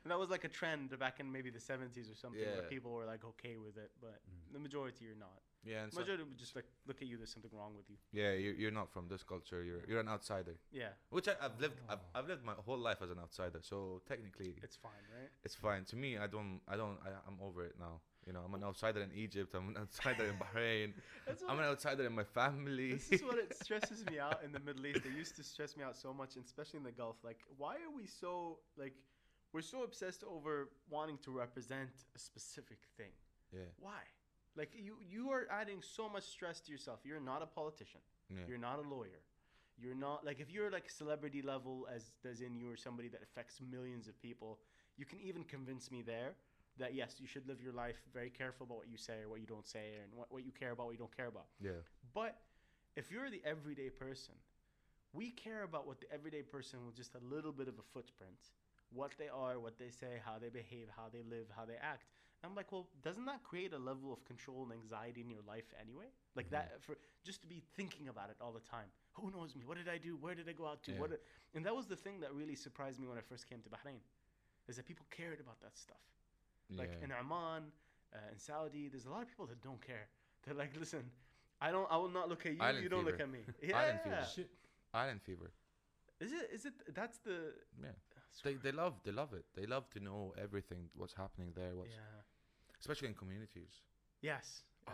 And that was like a trend back in maybe the 70s or something, where Yeah. people were like okay with it, but the majority are not. Yeah, and Majority would just like look at you, there's something wrong with you. yeah, you're not from this culture. You're an outsider. Yeah, Which I've lived my whole life as an outsider. So technically, it's fine, right? it's fine to me. I'm over it now. You know, I'm an outsider in Egypt. I'm an outsider in Bahrain. I'm an outsider in my family. This is what it stresses me out in the Middle East. It used to stress me out so much, and especially in the Gulf. Like, why are we so, like, we're so obsessed over wanting to represent a specific thing? Yeah. Why? Like, you are adding so much stress to yourself. You're not a politician. Yeah. You're not a lawyer. You're not, like, if you're like celebrity level, as in you're somebody that affects millions of people, you can even convince me there that yes, you should live your life very careful about what you say or what you don't say, and what you care about, what you don't care about. Yeah. But if you're the everyday person, we care about what the everyday person with just a little bit of a footprint, what they are, what they say, how they behave, how they live, how they act. And I'm like, well, doesn't that create a level of control and anxiety in your life anyway? Like that, for just to be thinking about it all the time. Who knows me? What did I do? Where did I go out to? Yeah. And that was the thing that really surprised me when I first came to Bahrain, is that people cared about that stuff. Like in Oman, in Saudi, there's a lot of people that don't care. They're like, listen, I will not look at you. Island you don't fever. look at me. Yeah. Island fever. Island fever. Is it? That's the. Yeah. They love it. They love to know everything, what's happening there, especially in communities. Yes. Yeah.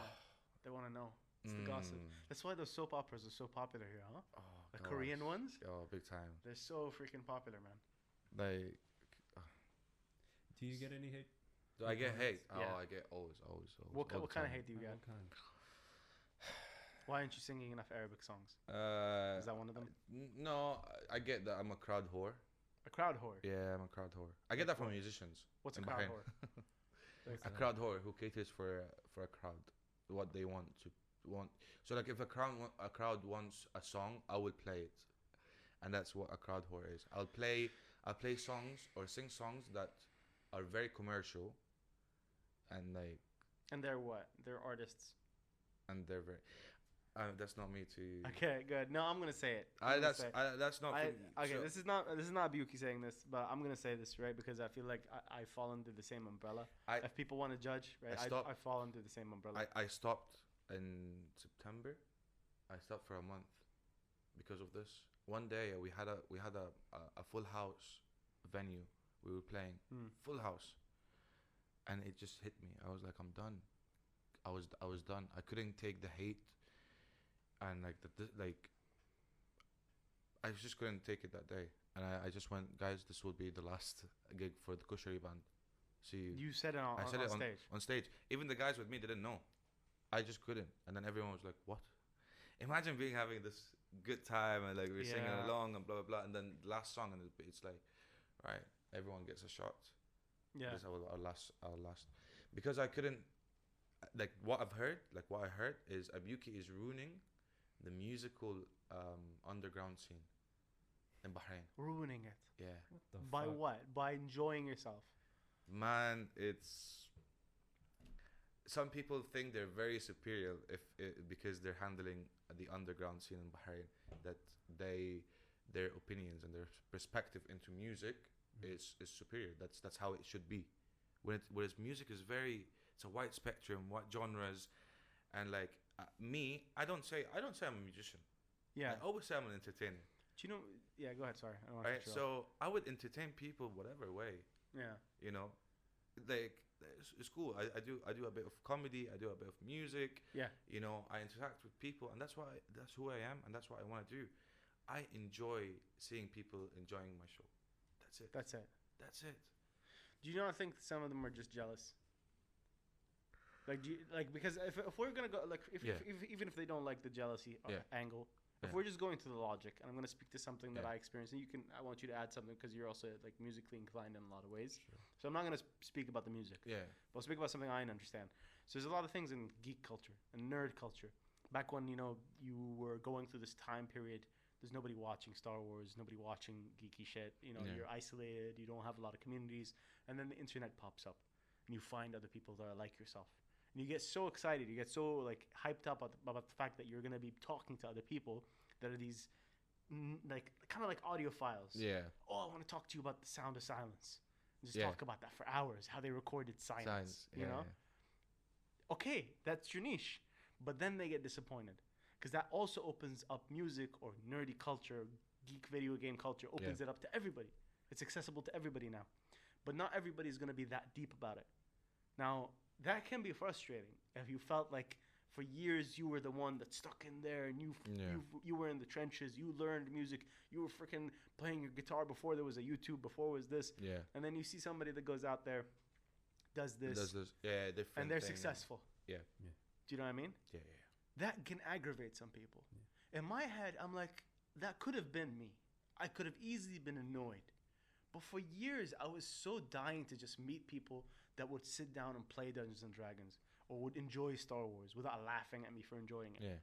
They want to know. It's the gossip. That's why those soap operas are so popular here, huh? Oh, The Korean ones. Oh, big time. They're so freaking popular, man. Like, Do you get any hate? do I get hate? Yeah. Oh, I get always. What all the kind of time. hate do you get? What kind? Why aren't you singing enough Arabic songs? Is that one of them? No, I get that I'm a crowd whore. A crowd whore. Yeah, I'm a crowd whore. I get that from musicians. What's a in crowd Bahrain. whore? A crowd whore who caters for a crowd, what they want. So like, if a crowd wants a song, I will play it, and that's what a crowd whore is. I'll play songs or sing songs that are very commercial, and like. And they're what? They're artists. And they're very. That's not me to. Okay, good. No, I'm gonna say it. That's not. Okay, this is not Abyooki saying this, but I'm gonna say this, right, because I feel like I fall under the same umbrella. If people want to judge, right, I fall under the same umbrella. I stopped in September. I stopped for a month because of this. One day we had a full house venue. We were playing full house, and it just hit me. I was like, I'm done. I was done. I couldn't take the hate, and I just couldn't take it that day. And I just went, guys, this will be the last gig for the Kushari band. See, you said it on stage. On stage. Even the guys with me didn't know. I just couldn't. And then everyone was like, what? Imagine having this good time and like we're singing along and blah blah blah, and then the last song, and it's like, right, everyone gets a shot. Yeah. This is our last because I couldn't, like, what I heard is Abyooki is ruining the musical underground scene in Bahrain. Ruining it. Yeah. What the By fuck? what? By enjoying yourself. Man, some people think they're very superior because they're handling the underground scene in Bahrain, that their opinions and their perspective into music is superior. That's how it should be. Whereas music is it's a wide spectrum, what genres, and like I don't say I'm a musician. Yeah. I always say I'm an entertainer. Do you know? Yeah, go ahead. Sorry, I don't want Right. to. So I would entertain people whatever way. Yeah. You know, like it's cool. I do a bit of comedy. I do a bit of music. Yeah. You know, I interact with people, and that's who I am, and that's what I want to do. I enjoy seeing people enjoying my show. That's it. That's it. That's it. Do you not think some of them are just jealous? Like, because if we're gonna go like if even if they don't like the jealousy angle, if we're just going to the logic, and I'm gonna speak to something that I experienced, and I want you to add something because you're also like musically inclined in a lot of ways. Sure. So I'm not gonna speak about the music. Yeah. But I'll speak about something I understand. So there's a lot of things in geek culture and nerd culture. Back when you were going through this time period, there's nobody watching Star Wars, nobody watching geeky shit. You're isolated. You don't have a lot of communities, and then the internet pops up, and you find other people that are like yourself. And you get so excited, you get so like hyped up about the fact that you're gonna be talking to other people that are these like kind of like audiophiles. Yeah. Oh, I want to talk to you about the sound of silence. And just talk about that for hours. How they recorded silence. You know. Yeah. Okay, that's your niche, but then they get disappointed because that also opens up music or nerdy culture, geek video game culture. Opens it up to everybody. It's accessible to everybody now, but not everybody's gonna be that deep about it. Now. That can be frustrating if you felt like for years you were the one that stuck in there and you were in the trenches. You learned music. You were freaking playing your guitar before there was a YouTube. Before was this. Yeah. And then you see somebody that goes out there, does this. Yeah, different. And they're successful. Yeah. Yeah. Do you know what I mean? Yeah. That can aggravate some people. Yeah. In my head, I'm like, that could have been me. I could have easily been annoyed. But for years, I was so dying to just meet people that would sit down and play Dungeons and Dragons or would enjoy Star Wars without laughing at me for enjoying it. Yeah.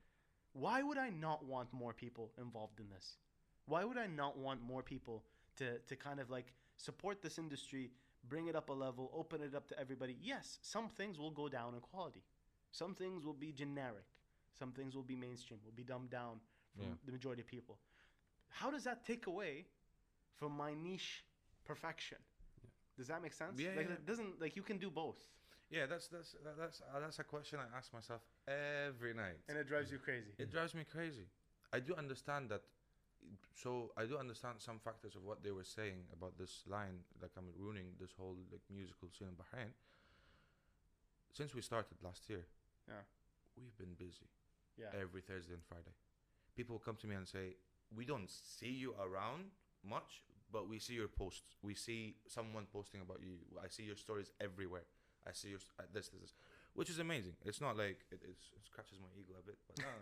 Why would I not want more people involved in this? Why would I not want more people to kind of like support this industry, bring it up a level, open it up to everybody? Yes, some things will go down in quality. Some things will be generic. Some things will be mainstream, will be dumbed down from the majority of people. How does that take away from my niche perfection? Does that make sense? Yeah. Like, it doesn't, like, you can do both. Yeah, that's a question I ask myself every night. And it drives you crazy. It drives me crazy. I do understand that. So I do understand some factors of what they were saying about this line, like I'm ruining this whole like musical scene in Bahrain. Since we started last year, we've been busy. Yeah. Every Thursday and Friday, people come to me and say, "We don't see you around much, but we see your posts. We see someone posting about you. I see your stories everywhere. I see your this, which is amazing. It's not like it scratches my ego a bit, but no,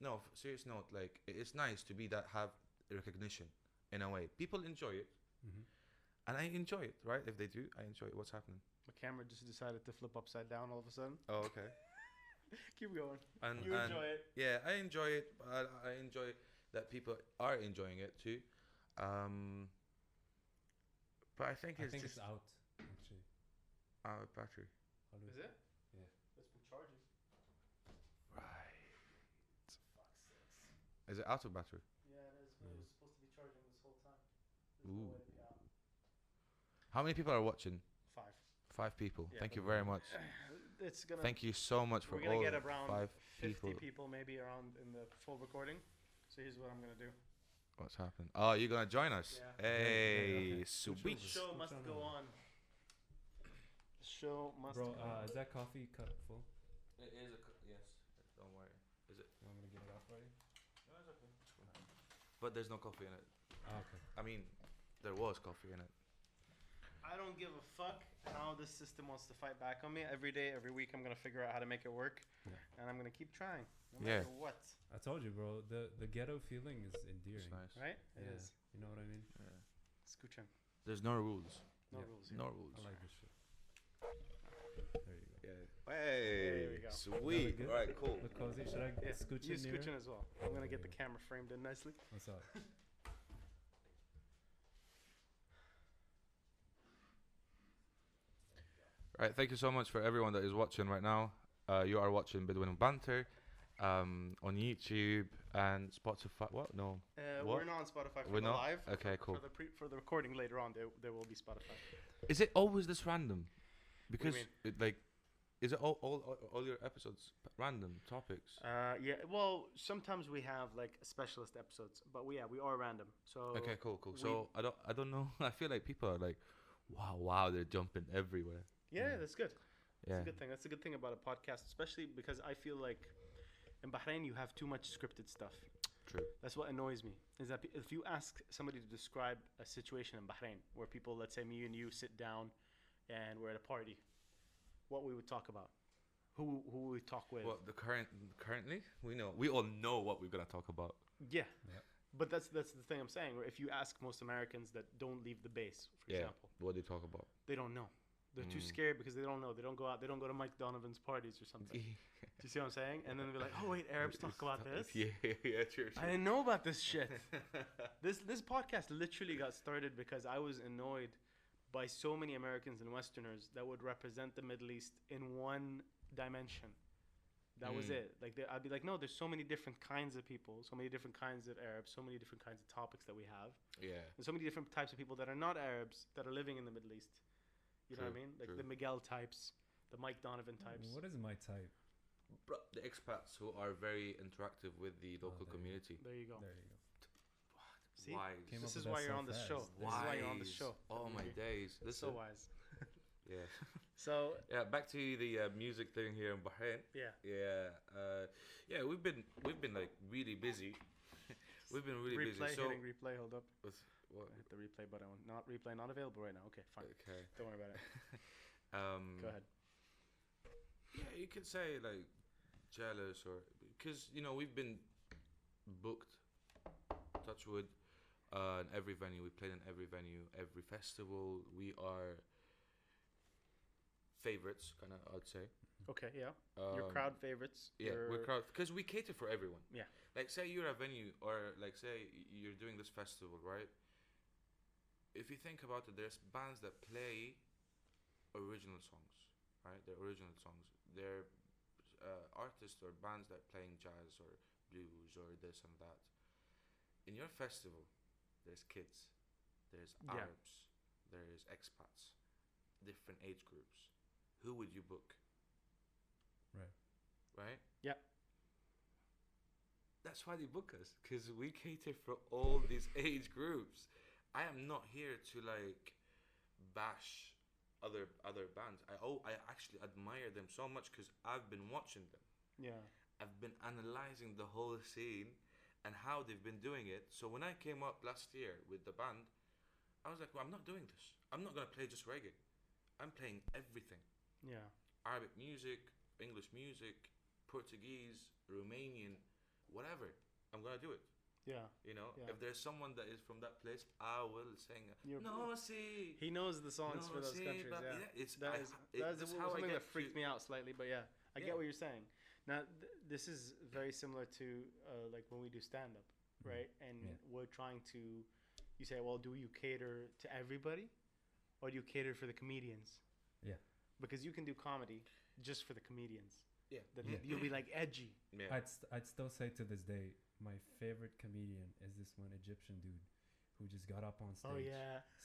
no. Serious note, like it's nice to be that have recognition in a way. People enjoy it, and I enjoy it. Right? If they do, I enjoy it. What's happening? My camera just decided to flip upside down all of a sudden. Oh, okay. Keep going. And you enjoy it. Yeah, I enjoy it. I enjoy that people are enjoying it too. But I think it's out actually. Out of battery. Is it? Yeah. It's been charging. Right. Fuck sakes. Is it out of battery? Yeah, it is. But it was supposed to be charging this whole time. Ooh. No way to be out. How many people are watching? 5. 5 people. Yeah, thank you very much. It's gonna. Thank you so much for all 5 people. We're gonna get around 50 people maybe around in the full recording. So here's what I'm gonna do. What's happened? Oh, you're gonna join us? Yeah. Hey, okay. Sweet. The show must go on. The show must go on. Bro, is that coffee cup full? It is yes. Don't worry. Is it? You want me to get it off for you? No, it's okay. But there's no coffee in it. Oh, okay. I mean, there was coffee in it. I don't give a fuck how this system wants to fight back on me. Every day, every week, I'm gonna figure out how to make it work, and I'm gonna keep trying, no matter what. I told you, bro. The ghetto feeling is endearing. It's nice, right? It is. You know what I mean? Yeah. Scooching. There's no rules. No rules. No rules. I like this shit. There you go. Yeah. Hey. There we go. Sweet. All right. Cool. Look cozy. Should I scooch in? You scooching as well. I'm gonna get the camera framed in nicely. What's up? Right, thank you so much for everyone that is watching right now. You are watching Bedouin Banter on YouTube and Spotify. What? No. We're not on Spotify for the live. Okay, cool. For the recording later on, there will be Spotify. Is it always this random? Because Is it all your episodes random topics? Yeah. Well, sometimes we have like specialist episodes, but we are random. So Okay, cool. So I don't know. I feel like people are like, wow, they're jumping everywhere. Yeah, that's good. Yeah. That's a good thing. That's a good thing about a podcast, especially because I feel like in Bahrain you have too much scripted stuff. True. That's what annoys me. Is that if you ask somebody to describe a situation in Bahrain where people, let's say me and you, sit down and we're at a party, what we would talk about, who we talk with. Well, currently we all know what we're gonna talk about. Yeah. But that's the thing I'm saying. Where if you ask most Americans that don't leave the base, for example, what they talk about, they don't know. They're too scared because they don't know. They don't go out. They don't go to Mike Donovan's parties or something. Do you see what I'm saying? And then they'll be like, "Oh wait, Arabs talk about this." Yeah, true. I didn't know about this shit. This podcast literally got started because I was annoyed by so many Americans and Westerners that would represent the Middle East in one dimension. That was it. Like I'd be like, no, there's so many different kinds of people, so many different kinds of Arabs, so many different kinds of topics that we have. Yeah. And so many different types of people that are not Arabs that are living in the Middle East. You know what I mean? Like the Miguel types, the Mike Donovan types. What is my type? Bro, the expats who are very interactive with the local community. There you go. See? Wise. This is why you're on this show. This is why you're on this show. Oh my days. Listen. So wise. Yeah. So yeah, back to the music thing here in Bahrain. Yeah. Yeah, we've been like really busy. We've been really busy. So hitting replay. Hold up. with what? Hit the replay button. Not replay. Not available right now. Okay, fine. Okay. Don't worry about it. Go ahead. Yeah, you could say like jealous or because we've been booked. Touch wood. In every venue, we played in every venue, every festival. We are favorites, kind of, I'd say. Okay, yeah. Your crowd favorites. Yeah, we're crowd because we cater for everyone. Yeah. Like, say you're a venue, or like, say you're doing this festival, right? If you think about it, there's bands that play original songs, right? They're original songs. They're artists or bands that playing jazz or blues or this and that. In your festival, there's kids, there's Arabs, there's expats, different age groups. Who would you book? Right? Yeah. That's why they book us, because we cater for all these age groups. I am not here to like bash other bands. I actually admire them so much because I've been watching them. Yeah. I've been analyzing the whole scene and how they've been doing it. So when I came up last year with the band, I was like, well, I'm not doing this. I'm not gonna play just reggae. I'm playing everything. Yeah. Arabic music, English music, Portuguese, Romanian, whatever. I'm gonna do it. Yeah. If there's someone that is from that place, I will sing. No, see. He knows the songs for those countries. Yeah. That's something that freaked me out slightly, but yeah, I get what you're saying. Now, this is very similar to like when we do stand up, right? And we're trying to. You say, well, do you cater to everybody, or do you cater for the comedians? Yeah. Because you can do comedy just for the comedians. Yeah. You'll be like edgy. Yeah. I'd still say to this day, my favorite comedian is this one Egyptian dude who just got up on stage,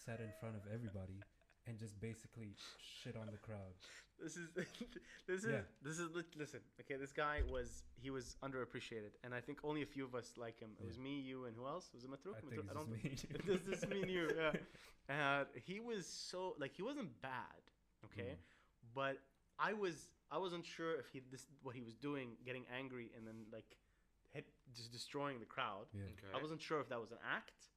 sat in front of everybody, and just basically shit on the crowd. Listen. Okay, this guy was underappreciated, and I think only a few of us like him. It was me, you, and who else? Was it Matruk? I don't think this is me and you. Yeah. He was so like he wasn't bad, okay, but I wasn't sure if what he was doing, getting angry and then like just destroying the crowd. Yeah. Okay. I wasn't sure if that was an act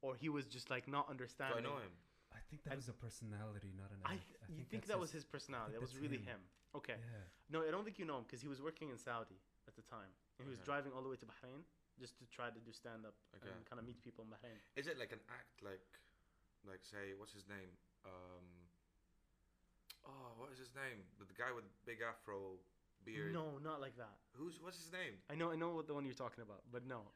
or he was just like not understanding. Do I know him? I think that was a personality, not an act. You think that was his personality? That was really him. Okay. Yeah. No, I don't think you know him because he was working in Saudi at the time and he was driving all the way to Bahrain just to try to do stand up and kind of meet people in Bahrain. Is it like an act, like say what's his name? What is his name? The guy with big afro beard. No, not like that. What's his name? I know what the one you're talking about, but no.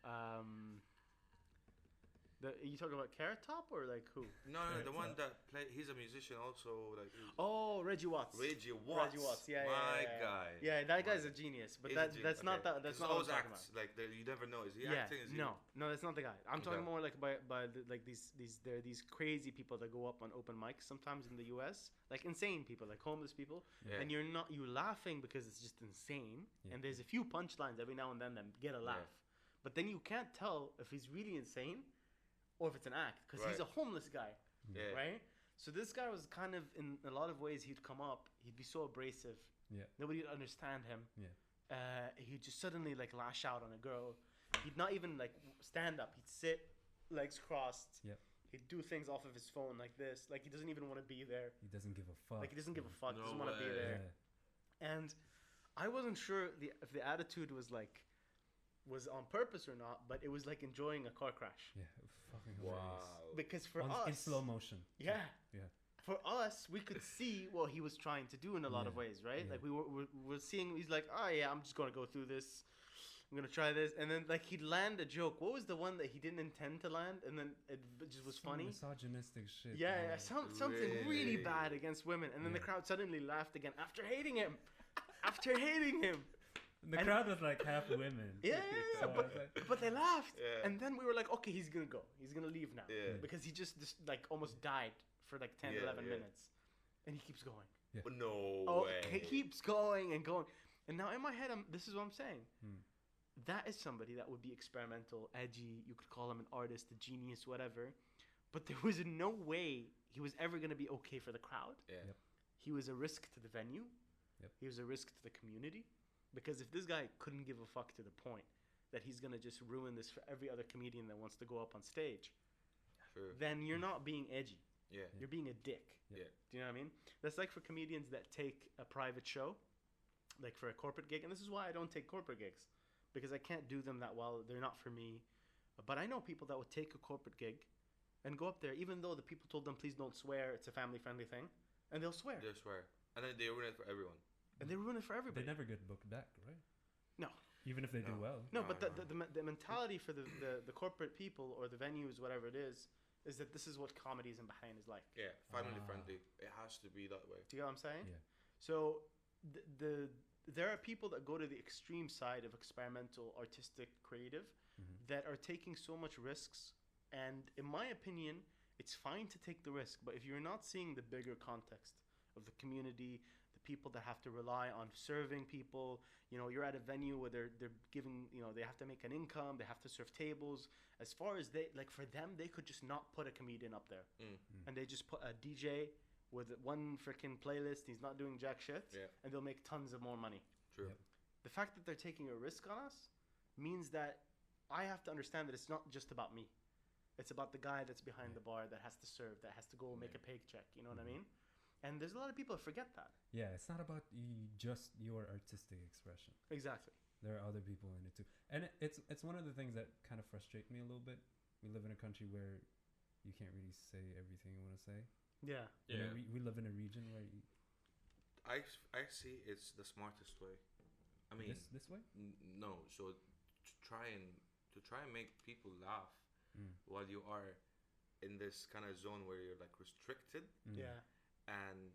You talking about Carrot Top or like who? No, the one that play. He's a musician also. Like. Oh, Reggie Watts. Reggie Watts. Yeah, my guy. Yeah, that guy's a genius. But that's not that. That's not what I'm talking about. Like you never know. Is he acting? Is he? No, that's not the guy. I'm talking more like like these crazy people that go up on open mics sometimes in the U.S. Like insane people, like homeless people, and you're laughing because it's just insane. And there's a few punchlines every now and then that get a laugh, but then you can't tell if he's really insane or if it's an act because he's a homeless guy, right? So this guy was kind of, in a lot of ways, he'd come up, he'd be so abrasive, nobody would understand him. He'd just suddenly like lash out on a girl. He'd not even like stand up. He'd sit, legs crossed. He'd do things off of his phone like this. Like he doesn't even want to be there. He doesn't give a fuck. Like he doesn't give a fuck. Doesn't want to be there. And I wasn't sure if the attitude was on purpose or not, but it was like enjoying a car crash. Yeah, fucking hilarious. Because for us, in slow motion. Yeah. For us, we could see what he was trying to do in a lot of ways, right? Like we were seeing. He's like, oh yeah, I'm just gonna go through this. I'm gonna try this, and then like he'd land a joke. What was the one that he didn't intend to land, and then it just was funny? Misogynistic shit. Yeah, something really bad against women, and then the crowd suddenly laughed again after hating him. The crowd was like half women. Yeah, but they laughed, and then we were like, okay, he's gonna go. He's gonna leave now because he just like almost died for like 10, 11 minutes, and he keeps going. No way. He keeps going and going, and now in my head, this is what I'm saying. That is somebody that would be experimental, edgy. You could call him an artist, a genius, whatever. But there was no way he was ever going to be okay for the crowd. He was a risk to the venue. He was a risk to the community. Because if this guy couldn't give a fuck to the point that he's going to just ruin this for every other comedian that wants to go up on stage, then you're not being edgy. You're being a dick. Do you know what I mean? That's like for comedians that take a private show, like for a corporate gig. And this is why I don't take corporate gigs. Because I can't do them that well. They're not for me. But I know people that would take a corporate gig and go up there, even though the people told them, please don't swear, it's a family-friendly thing. And they'll swear. They'll swear. And then they ruin it for everyone. And they ruin it for everybody. They never get booked back, right? No. Even if they do well. No, but the mentality for the corporate people or the venues, whatever it is that this is what comedies in Bahrain is like. Yeah, family-friendly. It has to be that way. Do you get what I'm saying? Yeah. So there are people that go to the extreme side of experimental, artistic, creative, that are taking so much risks. And in my opinion, it's fine to take the risk. But if you're not seeing the bigger context of the community, the people that have to rely on serving people, you're at a venue where they're giving, they have to make an income, they have to serve tables. As far as for them, they could just not put a comedian up there. And they just put a DJ with one freaking playlist, he's not doing jack shit, and they'll make tons of more money. True. The fact that they're taking a risk on us means that I have to understand that it's not just about me. It's about the guy that's behind the bar that has to serve, that has to go make a paycheck. You know what I mean? And there's a lot of people that forget that. Yeah, it's not about just your artistic expression. Exactly. There are other people in it too. And it's one of the things that kind of frustrate me a little bit. We live in a country where you can't really say everything you want to say. Yeah. We live in a region where I see it's the smartest way. I mean, this way? No. So to try and make people laugh while you are in this kind of zone where you're like restricted. And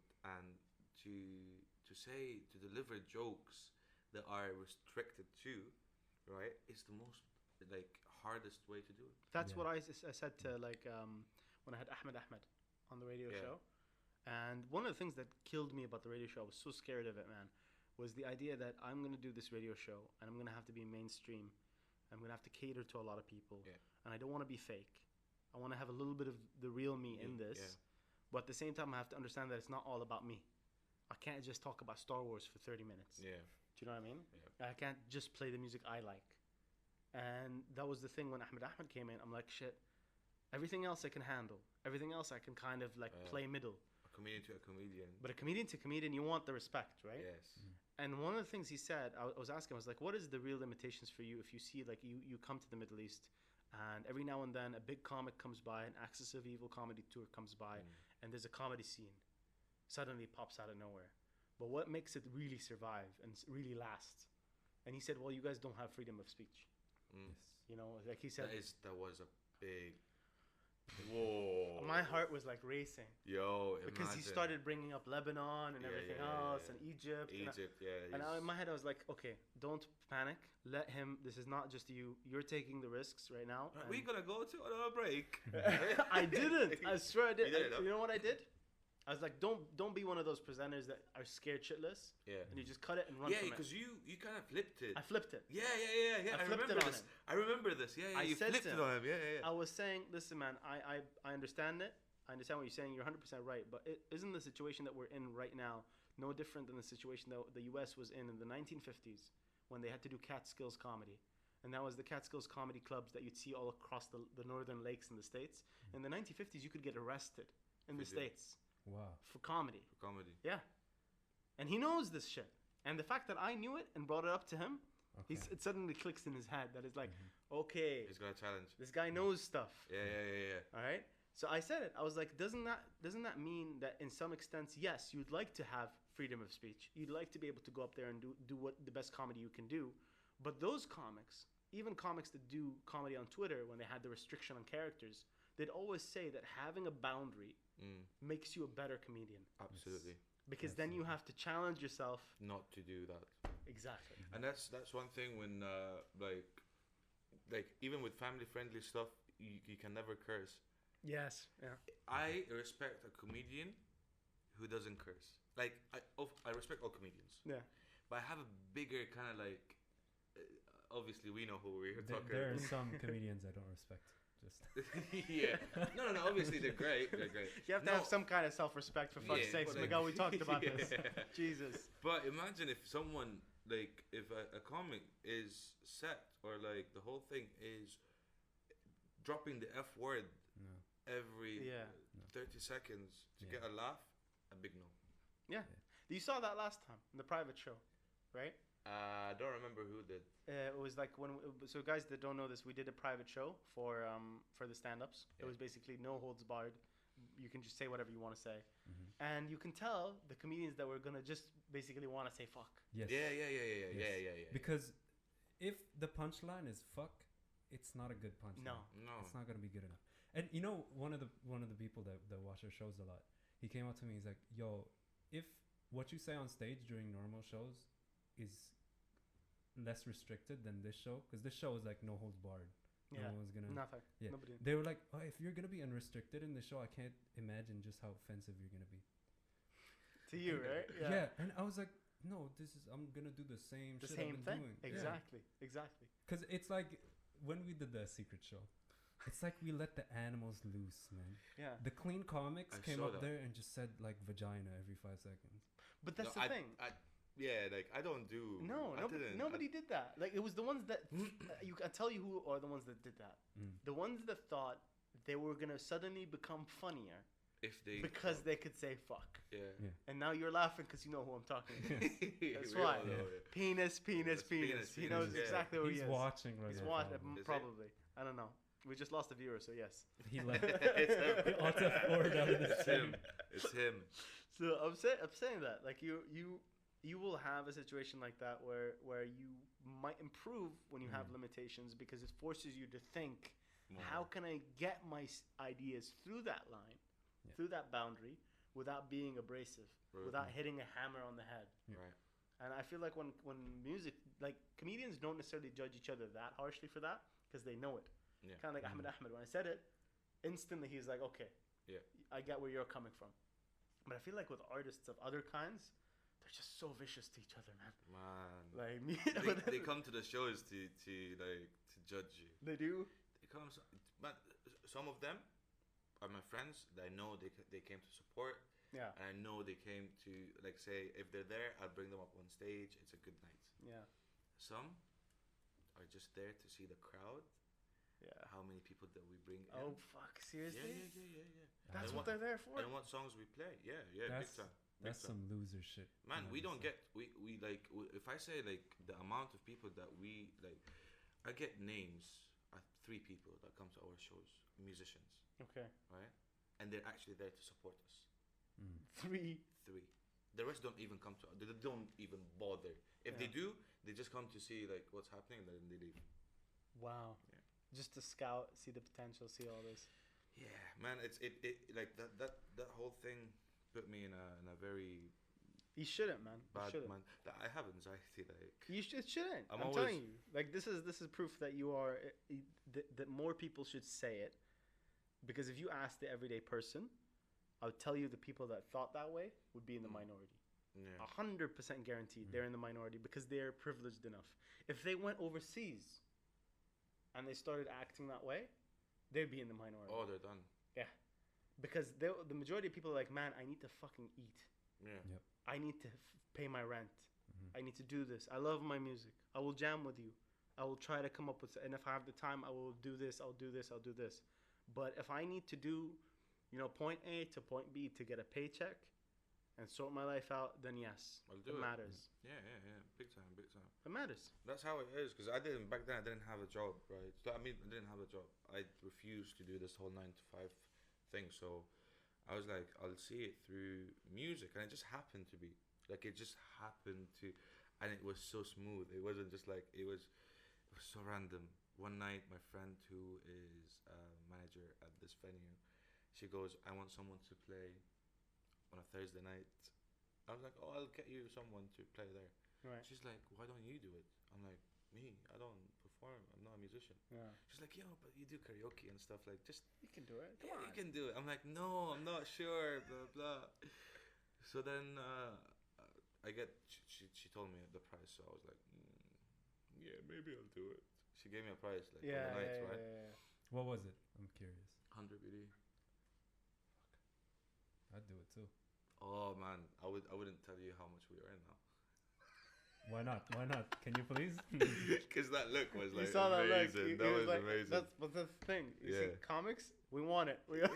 to deliver jokes that are restricted too, right? Is the most like hardest way to do it. That's what I said to when I had Ahmed on the radio show. And one of the things that killed me about the radio show, I was so scared of it, man, was the idea that I'm going to do this radio show and I'm going to have to be mainstream. I'm going to have to cater to a lot of people. And I don't want to be fake. I want to have a little bit of the real me in this. But at the same time, I have to understand that it's not all about me. I can't just talk about Star Wars for 30 minutes. Do you know what I mean? I can't just play the music I like. And that was the thing when Ahmed came in. I'm like, shit. Everything else I can handle. Everything else I can kind of play middle. A comedian to a comedian. But a comedian to comedian, you want the respect, right? Yes. And one of the things he said, I was asking, I was like, what is the real limitations for you if you see, you come to the Middle East and every now and then a big comic comes by, an Axis of Evil comedy tour comes by, and there's a comedy scene. Suddenly pops out of nowhere. But what makes it really survive and really last? And he said, well, you guys don't have freedom of speech. Yes. Like he said. That was a big Whoa. My heart was like racing. Yo, because he started bringing up Lebanon and everything else and Egypt. And in my head, I was like, okay, don't panic. Let him. This is not just you. You're taking the risks right now. We're gonna go to another break. I didn't. I swear I did. You know what I did? I was like, don't be one of those presenters that are scared shitless. Yeah. And you just cut it and run from it. Yeah, because you kind of flipped it. I flipped it. Yeah. I flipped it on him. I remember this. Yeah, you flipped it on him. Yeah. I was saying, listen, man, I understand it. I understand what you're saying. You're 100% right. But isn't the situation that we're in right now no different than the situation that the U.S. was in the 1950s when they had to do Catskills comedy? And that was the Catskills comedy clubs that you'd see all across the northern lakes in the States. In the 1950s, you could get arrested in the States. Wow. For comedy. Yeah. And he knows this shit. And the fact that I knew it and brought it up to him, it suddenly clicks in his head that it's like, okay. He's got a challenge. This guy knows stuff. Yeah. All right? So I said it. I was like, doesn't that mean that in some extents, yes, you'd like to have freedom of speech. You'd like to be able to go up there and do what the best comedy you can do. But those comics, even comics that do comedy on Twitter when they had the restriction on characters, they'd always say that having a boundary makes you a better comedian. Absolutely. Because then you have to challenge yourself not to do that. Exactly. And that's one thing when like even with family friendly stuff, you can never curse. Yes. Yeah. I respect a comedian who doesn't curse. Like I respect all comedians. Yeah. But I have a bigger kind of like. Obviously, we know who we're talking. There are some comedians I don't respect. Just yeah. No. Obviously, they're great. You have to have some kind of self-respect for fuck's sakes. Miguel, we talked about this. Jesus. But imagine if someone like if a comic is set or like the whole thing is dropping the F word every 30 seconds to get a laugh, a big no. Yeah. You saw that last time in the private show, right? I don't remember who did. It was like so guys that don't know this, we did a private show for the stand-ups. It was basically no holds barred. You can just say whatever you want to say. And you can tell the comedians that were gonna just basically want to say fuck. Yes. Yeah. Because if the punchline is fuck, it's not a good punchline. No. It's not gonna be good enough. And you know, one of the people that watch our shows a lot, he came up to me. He's like, "Yo, if what you say on stage during normal shows is less restricted than this show, because this show is like no holds barred. No one's gonna nothing. Yeah. Nobody. They were like, oh, if you're gonna be unrestricted in the show, I can't imagine just how offensive you're gonna be to you, right? Yeah. And I was like, no, I'm gonna do the same shit I've been doing. Exactly. Because it's like when we did the secret show, it's like we let the animals loose, man. Yeah. The clean comics came up there and just said like vagina every 5 seconds. But that's the thing. Like I don't do. Nobody did that. Like it was the ones that I tell you who are the ones that did that. The ones that thought they were gonna suddenly become funnier because they could say fuck. Yeah. And now you're laughing because you know who I'm talking to. That's why. Penis. He knows exactly where he is. He's watching right now. He's watching probably. I don't know. We just lost a viewer, so yes. He left. It's him. It's him. So I'm saying that like you will have a situation like that where you might improve when you have limitations because it forces you to think, how can I get my ideas through that line, through that boundary, without being abrasive, without hitting a hammer on the head. Right. And I feel like when music, like comedians don't necessarily judge each other that harshly for that because they know it. Yeah. Kind of like Ahmed. When I said it, instantly he's like, okay, I get where you're coming from. But I feel like with artists of other kinds, they're just so vicious to each other, man. Like me, they come to the shows to judge you. They do. They come, but some of them are my friends that I know they came to support. Yeah. And I know they came to like say if they're there, I'll bring them up on stage. It's a good night. Yeah. Some are just there to see the crowd. Yeah. How many people that we bring in? Oh fuck! Seriously? Yeah. That's what they're there for. And what songs we play? Yeah. Big time. That's some loser shit. Man, we don't get we like if I say like the amount of people that we like, I get names of 3 people that come to our shows, musicians. Okay. Right, and they're actually there to support us. 3. The rest don't even come to. They don't even bother. If they do, they just come to see like what's happening, and then they leave. Wow. Yeah. Just to scout, see the potential, see all this. Yeah, man, it like that whole thing put me in a very You shouldn't, man. You bad shouldn't. man. I have anxiety, like It shouldn't. I'm I'm always- telling you. Like this is proof that you are that more people should say it, because if you ask the everyday person, I'll tell you the people that thought that way would be in the minority. yeah. 100% guaranteed they're in the minority because they're privileged enough. If they went overseas and they started acting that way, they'd be in the minority. Oh, they're done. Because the majority of people are like, man, I need to fucking eat. Yeah. Yep. I need to pay my rent. Mhm. I need to do this. I love my music. I will jam with you. I will try to come up with, and if I have the time, I will do this. I'll do this. I'll do this. But if I need to do, point A to point B to get a paycheck and sort my life out, then yes, I'll do it it. matters. Yeah. Big time. It matters. That's how it is. Because back then I didn't have a job, right? So, I didn't have a job. I refused to do this whole 9 to 5 thing. So I was like, I'll see it through music, and it just happened to be like it just happened to, and it was so smooth. It wasn't just like it was so random. One night, my friend who is a manager at this venue, she goes, "I want someone to play on a Thursday night." I was like, "Oh, I'll get you someone to play there." Right. She's like, "Why don't you do it?" I'm like, "Me, I don't perform. I'm not a musician." Yeah. She's like, "Yo, but you do karaoke and stuff. Like, just You can do it. Come yeah, on. you can do it." I'm like, "No, I'm not sure." Blah blah. So then she told me the price. So I was like, "Yeah, maybe I'll do it." She gave me a price like on the night, right? Yeah. What was it? I'm curious. 100 BD. I'd do it too. Oh man, I wouldn't tell you how much we are in now. Why not? Why not? Can you please? Because that look was like You saw that look. amazing. He That was like, amazing. That's the thing. You see, Yeah. comics, we want it. We yeah.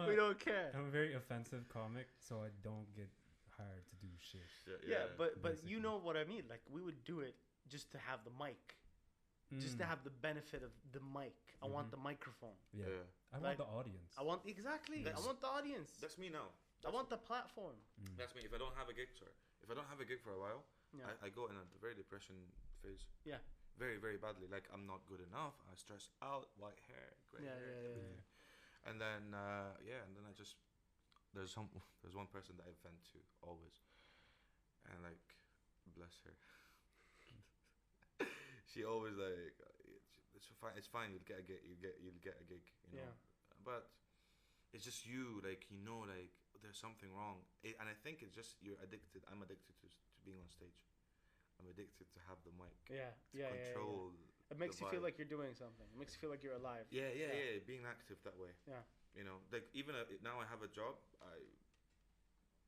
we don't care. I'm a very offensive comic, so I don't get hired to do shit. Yeah, but you basically. know what I mean. Like we would do it just to have the mic, just to have the benefit of the mic. I want the microphone. Yeah. I Like, want the audience. I want exactly. I That's- want the audience. That's me now. I want the platform. That's me. If I don't have a gig, if I don't have a gig for a while, Yeah. I go in a very depression phase. Yeah. Very, very badly. Like I'm not good enough. I stress out. White hair, grey hair, everything. And then I just there's one person that I vent to always, and like bless her. She always like it's fine. You'll get a gig. You'll get a gig. You know. Yeah. But it's just you. Like like there's something wrong. And I think it's just you're addicted. I'm addicted to being on stage. I'm addicted to have the mic. Yeah. To control. It makes the you feel vibe. like you're doing something. It makes you feel like you're alive. Yeah. Being active that way. Yeah. You know, like even now I have a job.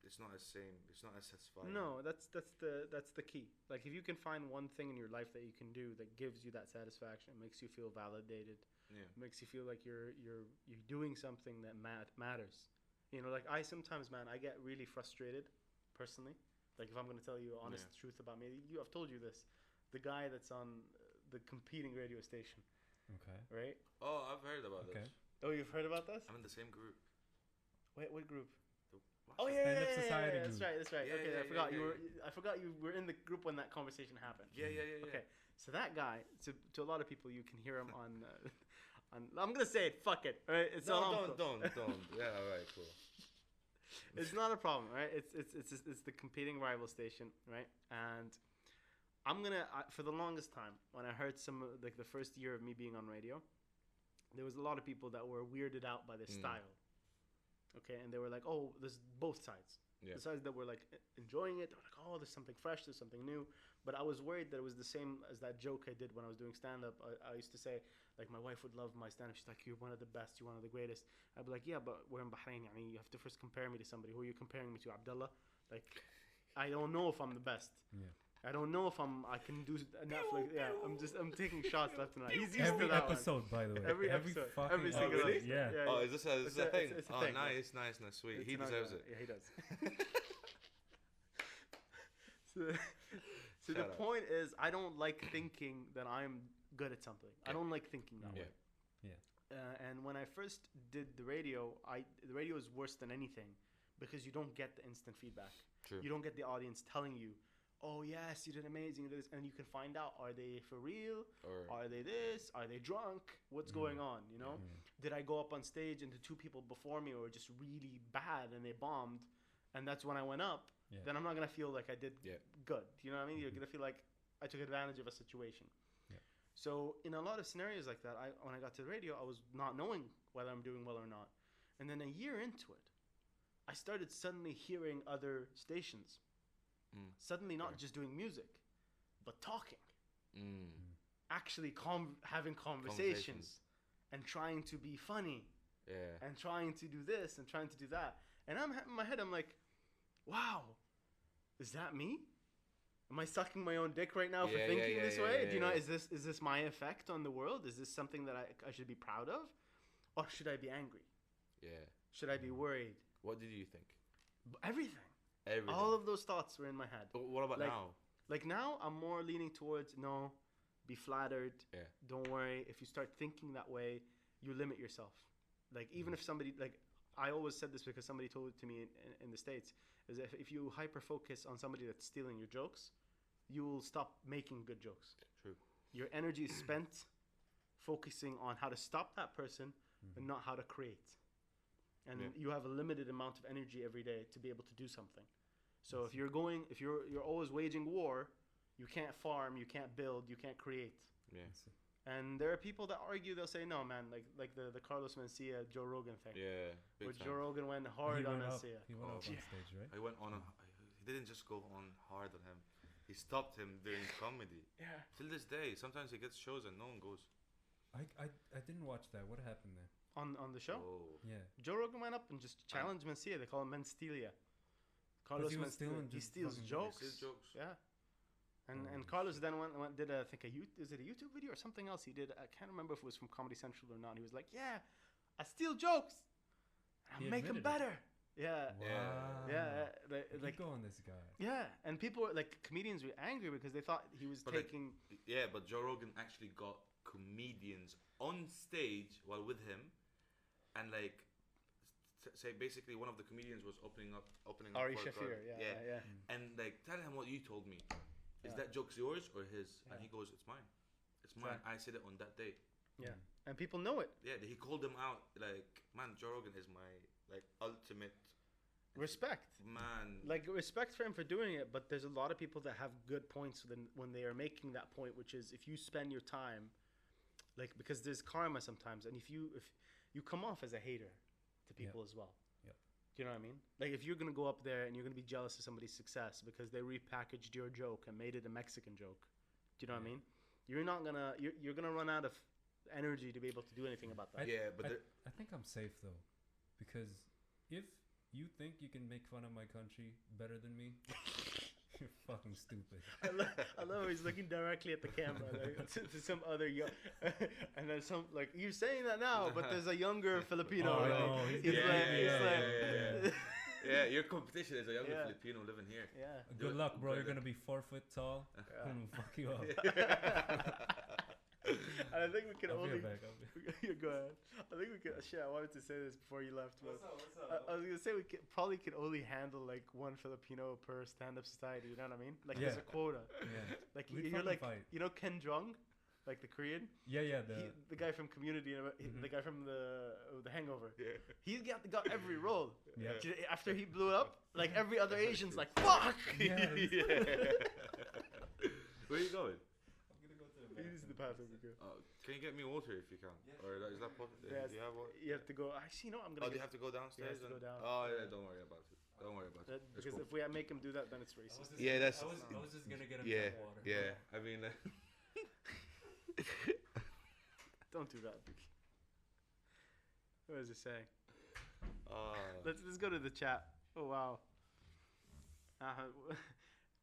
It's not as same. It's not as satisfying. No, that's the key. Like if you can find one thing in your life that you can do that gives you that satisfaction, makes you feel validated, Yeah. makes you feel like you're doing something that matters. You know, like I sometimes, man, I get really frustrated, personally. Like if I'm gonna tell you honest truth about me, I've told you this. The guy that's on the competing radio station, Okay. right? Oh, I've heard about Okay. this. Oh, you've heard about this? I'm in the same group. Wait, what group? The Oh Watch yeah, Stand Up Society that's group. right. That's right. Yeah, Okay, yeah, I forgot yeah, you yeah, were. I forgot you were in the group when that conversation happened. Yeah. Okay, so that guy, to a lot of people, you can hear him on. I'm gonna say it. Fuck it. All right, it's No, all don't. Yeah, all right, cool. It's not a problem, right? It's the competing rival station, right? And I'm gonna for the longest time when I heard some like the first year of me being on radio, there was a lot of people that were weirded out by this style. Okay, and they were like, "Oh, there's both sides." Yeah. The sides that were like enjoying it, they were like, "Oh, there's something fresh, there's something new." But I was worried that it was the same as that joke I did when I was doing stand up. I used to say, like, my wife would love my stand up. She's like, "You're one of the best, you're one of the greatest." I'd be like, "Yeah, but we're in Bahrain. I mean, you have to first compare me to somebody. Who are you comparing me to, Abdullah? Like, I don't know if I'm the best. Yeah. I don't know if I can do Netflix. Yeah, I'm taking shots left and right. He's used Every to that episode, by the way. Every episode. fucking Every single episode. episode. Yeah. Oh, is this a It's a thing? it's a Oh, thing, yeah. nice, sweet. It's He an deserves argument. it. Yeah, he does. so the Shout out. point is, I don't like thinking that I'm good at something. I don't like thinking that way. And when I first did the radio is worse than anything because you don't get the instant feedback. True. You don't get the audience telling you, oh yes, you did amazing, you did this, and you can find out, are they for real, or are they this, are they drunk, what's going on, you know? Did I go up on stage and the two people before me were just really bad and they bombed, and that's when I went up, then I'm not gonna feel like I did good, you know what I mean? You're gonna feel like I took advantage of a situation. So in a lot of scenarios like that, when I got to the radio, I was not knowing whether I'm doing well or not. And then a year into it, I started suddenly hearing other stations. Suddenly not just doing music, but talking. Actually having conversations and trying to be funny. And trying to do this and trying to do that. And I'm in my head, I'm like, wow, is that me? Am I sucking my own dick right now for thinking this way? Do you know, is this my effect on the world? Is this something that I should be proud of? Or should I be angry? Should I be worried? What did you think? Everything. All of those thoughts were in my head. But what about now? Like now, I'm more leaning towards, no, be flattered. Don't worry. If you start thinking that way, you limit yourself. Like, even if somebody, like, I always said this because somebody told it to me in the States, is if you hyper-focus on somebody that's stealing your jokes, you will stop making good jokes. True. Your energy is spent focusing on how to stop that person and not how to create. And you have a limited amount of energy every day to be able to do something. So if you're always waging war, you can't farm, you can't build, you can't create. And there are people that argue, they'll say, no, man, like the Carlos Mencia, Joe Rogan thing. Where Joe Rogan went hard on Mencia. He went up on stage, right? He went on. He didn't just go on hard on him. He stopped him doing comedy. Till this day, sometimes he gets shows and no one goes. I didn't watch that. What happened there? On the show? Yeah. Joe Rogan went up and just challenged Mencia. They call him Menstelia. Carlos he steals jokes. Yeah. And Carlos then did a YouTube video or something else he did? I can't remember if it was from Comedy Central or not. He was like, yeah, I steal jokes. I make them better. Yeah. Wow. Yeah. Like, go on this guy. Yeah. And people, like, comedians were angry because they thought he was taking... but Joe Rogan actually got comedians on stage while with him. And, like, say basically one of the comedians was opening up Ari Shafir. Yeah. And, like, tell him what you told me. Is that joke's yours or his? And he goes, it's mine. It's mine. I said it on that day. Yeah. And people know it. Yeah, he called him out. Like, man, Joe Rogan is my, like, ultimate... Respect. Man. Like, respect for him for doing it, but there's a lot of people that have good points when they are making that point, which is if you spend your time, like, because there's karma sometimes, and if you come off as a hater to people as well. Do you know what I mean? Like, if you're going to go up there and you're going to be jealous of somebody's success because they repackaged your joke and made it a Mexican joke, do you know what I mean? You're not going to... You're going to run out of energy to be able to do anything about that. I think I'm safe, though. Because if you think you can make fun of my country better than me, you're fucking stupid. I love how he's looking directly at the camera, like, to some other young... and then some... Like, you're saying that now, but there's a younger Filipino. He's like... Yeah, your competition is a younger Filipino living here. Yeah. Good luck, bro. You're going to be 4 foot tall. I'm going to fuck you up. And I think we can only... Go ahead. I think we could... Shit, I wanted to say this before you left. What's up? I was going to say we probably could only handle like one Filipino per stand-up society. You know what I mean? Like there's a quota. Yeah. Like you're like... Fight. You know Ken Jeong? Like the Korean? Yeah. The guy from Community, the guy from the Hangover. Yeah. He got every role. Yeah. After he blew up, like every other Asian's like, fuck! Yeah. Where are you going? I'm gonna go to the bathroom. This is the bathroom. Can you get me water if you can? Yeah. Or is that possible? Yeah, do you have water? You have to go. Actually, no, I'm gonna. Do you have to go downstairs? You have to go down. Oh yeah, don't worry about it. Don't worry about it. Because if we make him do that, then it's racist. Yeah, that's. I was just gonna get him some water. Yeah. I mean. Don't do that. What is it saying? Let's go to the chat. Oh wow.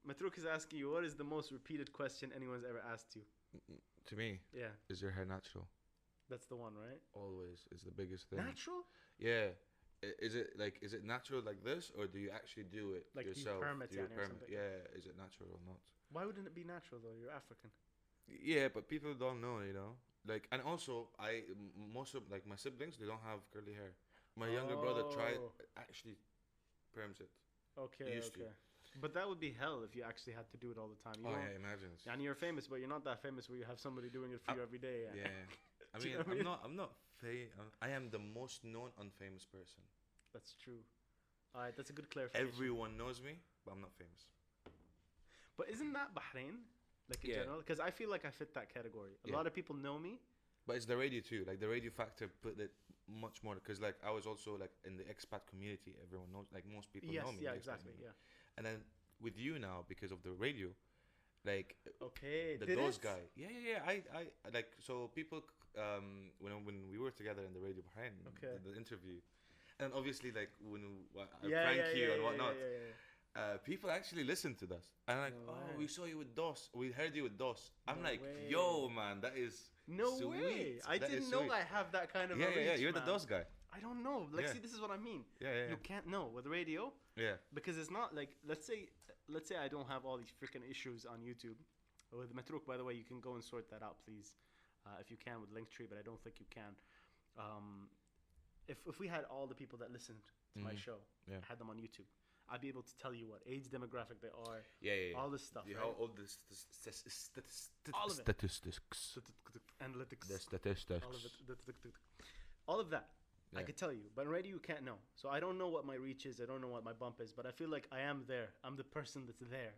Matruk is asking you, what is the most repeated question anyone's ever asked you? To me. Yeah. Is your hair natural? That's the one, right? Always. It's the biggest thing. Natural? Yeah. Is it natural like this, or do you actually do it like yourself? Like do you perm it? Yeah. Is it natural or not? Why wouldn't it be natural though? You're African. Yeah, but people don't know, you know. Like, and also, most of like my siblings, they don't have curly hair. My younger brother actually perms it. Okay. But that would be hell if you actually had to do it all the time. You imagine. And you're famous, but you're not that famous where you have somebody doing it for you every day. Yeah. I mean, I'm not I am the most known unfamous person. That's true. All right, that's a good clarification. Everyone knows me, but I'm not famous. But isn't that Bahrain? Like in general? Because I feel like I fit that category. A lot of people know me. But it's the radio too. Like the radio factor put it much more. Because like I was also like in the expat community. Everyone knows. Like most people know me. Yeah, exactly. Yeah. And then with you now, because of the radio, like the DOS guy. Yeah. I like so people when we were together in the radio Bahrain, the interview, and obviously like when I prank you and whatnot. People actually listen to us. And I'm like, we saw you with DOS. We heard you with DOS. I'm like, yo, man, that is sweet. Way. I didn't know I have that kind of a reach, yeah. You're man. the DOS guy. I don't know. Like, see, this is what I mean. Yeah. You can't know with radio. Yeah. Because it's not like, let's say I don't have all these freaking issues on YouTube. With Matrouk, by the way, you can go and sort that out, please, if you can with Linktree, but I don't think you can. If we had all the people that listened to my show, had them on YouTube, I'd be able to tell you what age demographic they are. Yeah. All this stuff. How old the all of it. Statistics. Analytics. The statistics. All of it. All of that. Yeah. I could tell you. But in radio, you can't know. So I don't know what my reach is. I don't know what my bump is. But I feel like I am there. I'm the person that's there.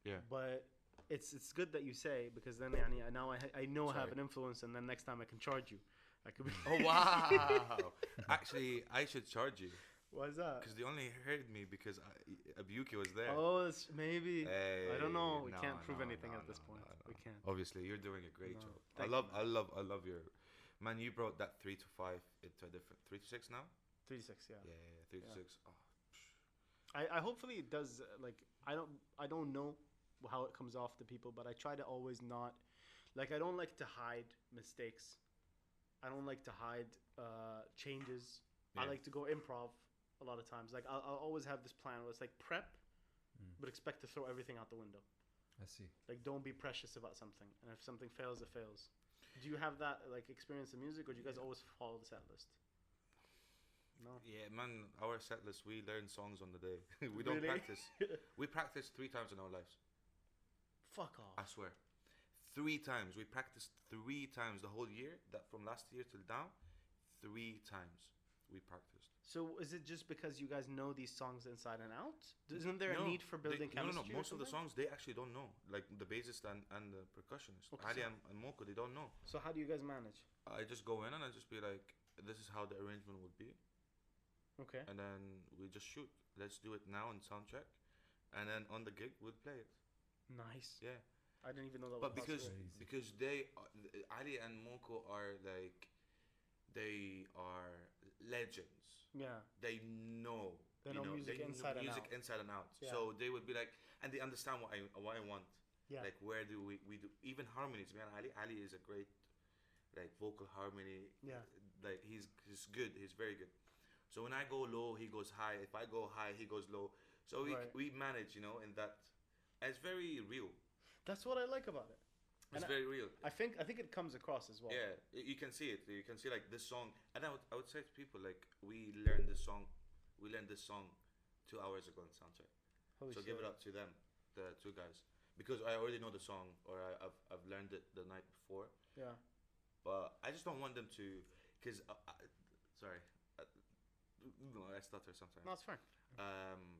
Yeah. But it's good that you say, because then now I know I have an influence, and then next time I can charge you. I could be. Oh, wow. Actually, I should charge you. Why is that? Because they only heard me because Abyooki was there. Oh, maybe. I don't know. We can't prove anything at this point. We can't. Obviously, you're doing a great job. I love your man. You brought that 3 to 5 into a different 3 to 6 now. 3 to 6, yeah. Yeah, 3 to 6. Oh. I hopefully it does. Like I don't know how it comes off to people, but I try to always not. Like I don't like to hide mistakes. I don't like to hide changes. I like to go improv. A lot of times, like I'll always have this plan where it's like prep, but expect to throw everything out the window. I see. Like don't be precious about something, and if something fails, it fails. Do you have that like experience in music, or do you guys always follow the set list? No. Yeah, man. Our set list, we learn songs on the day. We don't practice. We practice 3 times in our lives. Fuck off. I swear, 3 times. We practiced 3 times the whole year. That from last year till now, 3 times we practiced. So is it just because you guys know these songs inside and out? Isn't there a need for building chemistry? No. Most of the songs they actually don't know. Like the bassist and the percussionist. Ali and Moko, they don't know. So how do you guys manage? I just go in and I just be like, this is how the arrangement would be. Okay. And then we just shoot. Let's do it now and sound check. And then on the gig, we'll play it. Nice. Yeah. I didn't even know that was possible. Because they, Ali and Moko are like, they are legends. Yeah. They know. They know music inside and out. Yeah. So they would be like, and they understand what I want. Yeah. Like where do we do even harmonies? Man, Ali is a great like vocal harmony. Yeah. Like he's good. He's very good. So when I go low, he goes high. If I go high, he goes low. So we manage, in that. And it's very real. That's what I like about it. It's very real. I think it comes across as well. Yeah, you can see it. You can see like this song, and I would say to people like we learned this song 2 hours ago in soundcheck. So give it up to them, the 2 guys, because I already know the song or I've learned it the night before. Yeah. But I just don't want them to, because sorry, I stutter sometimes. No, it's fine.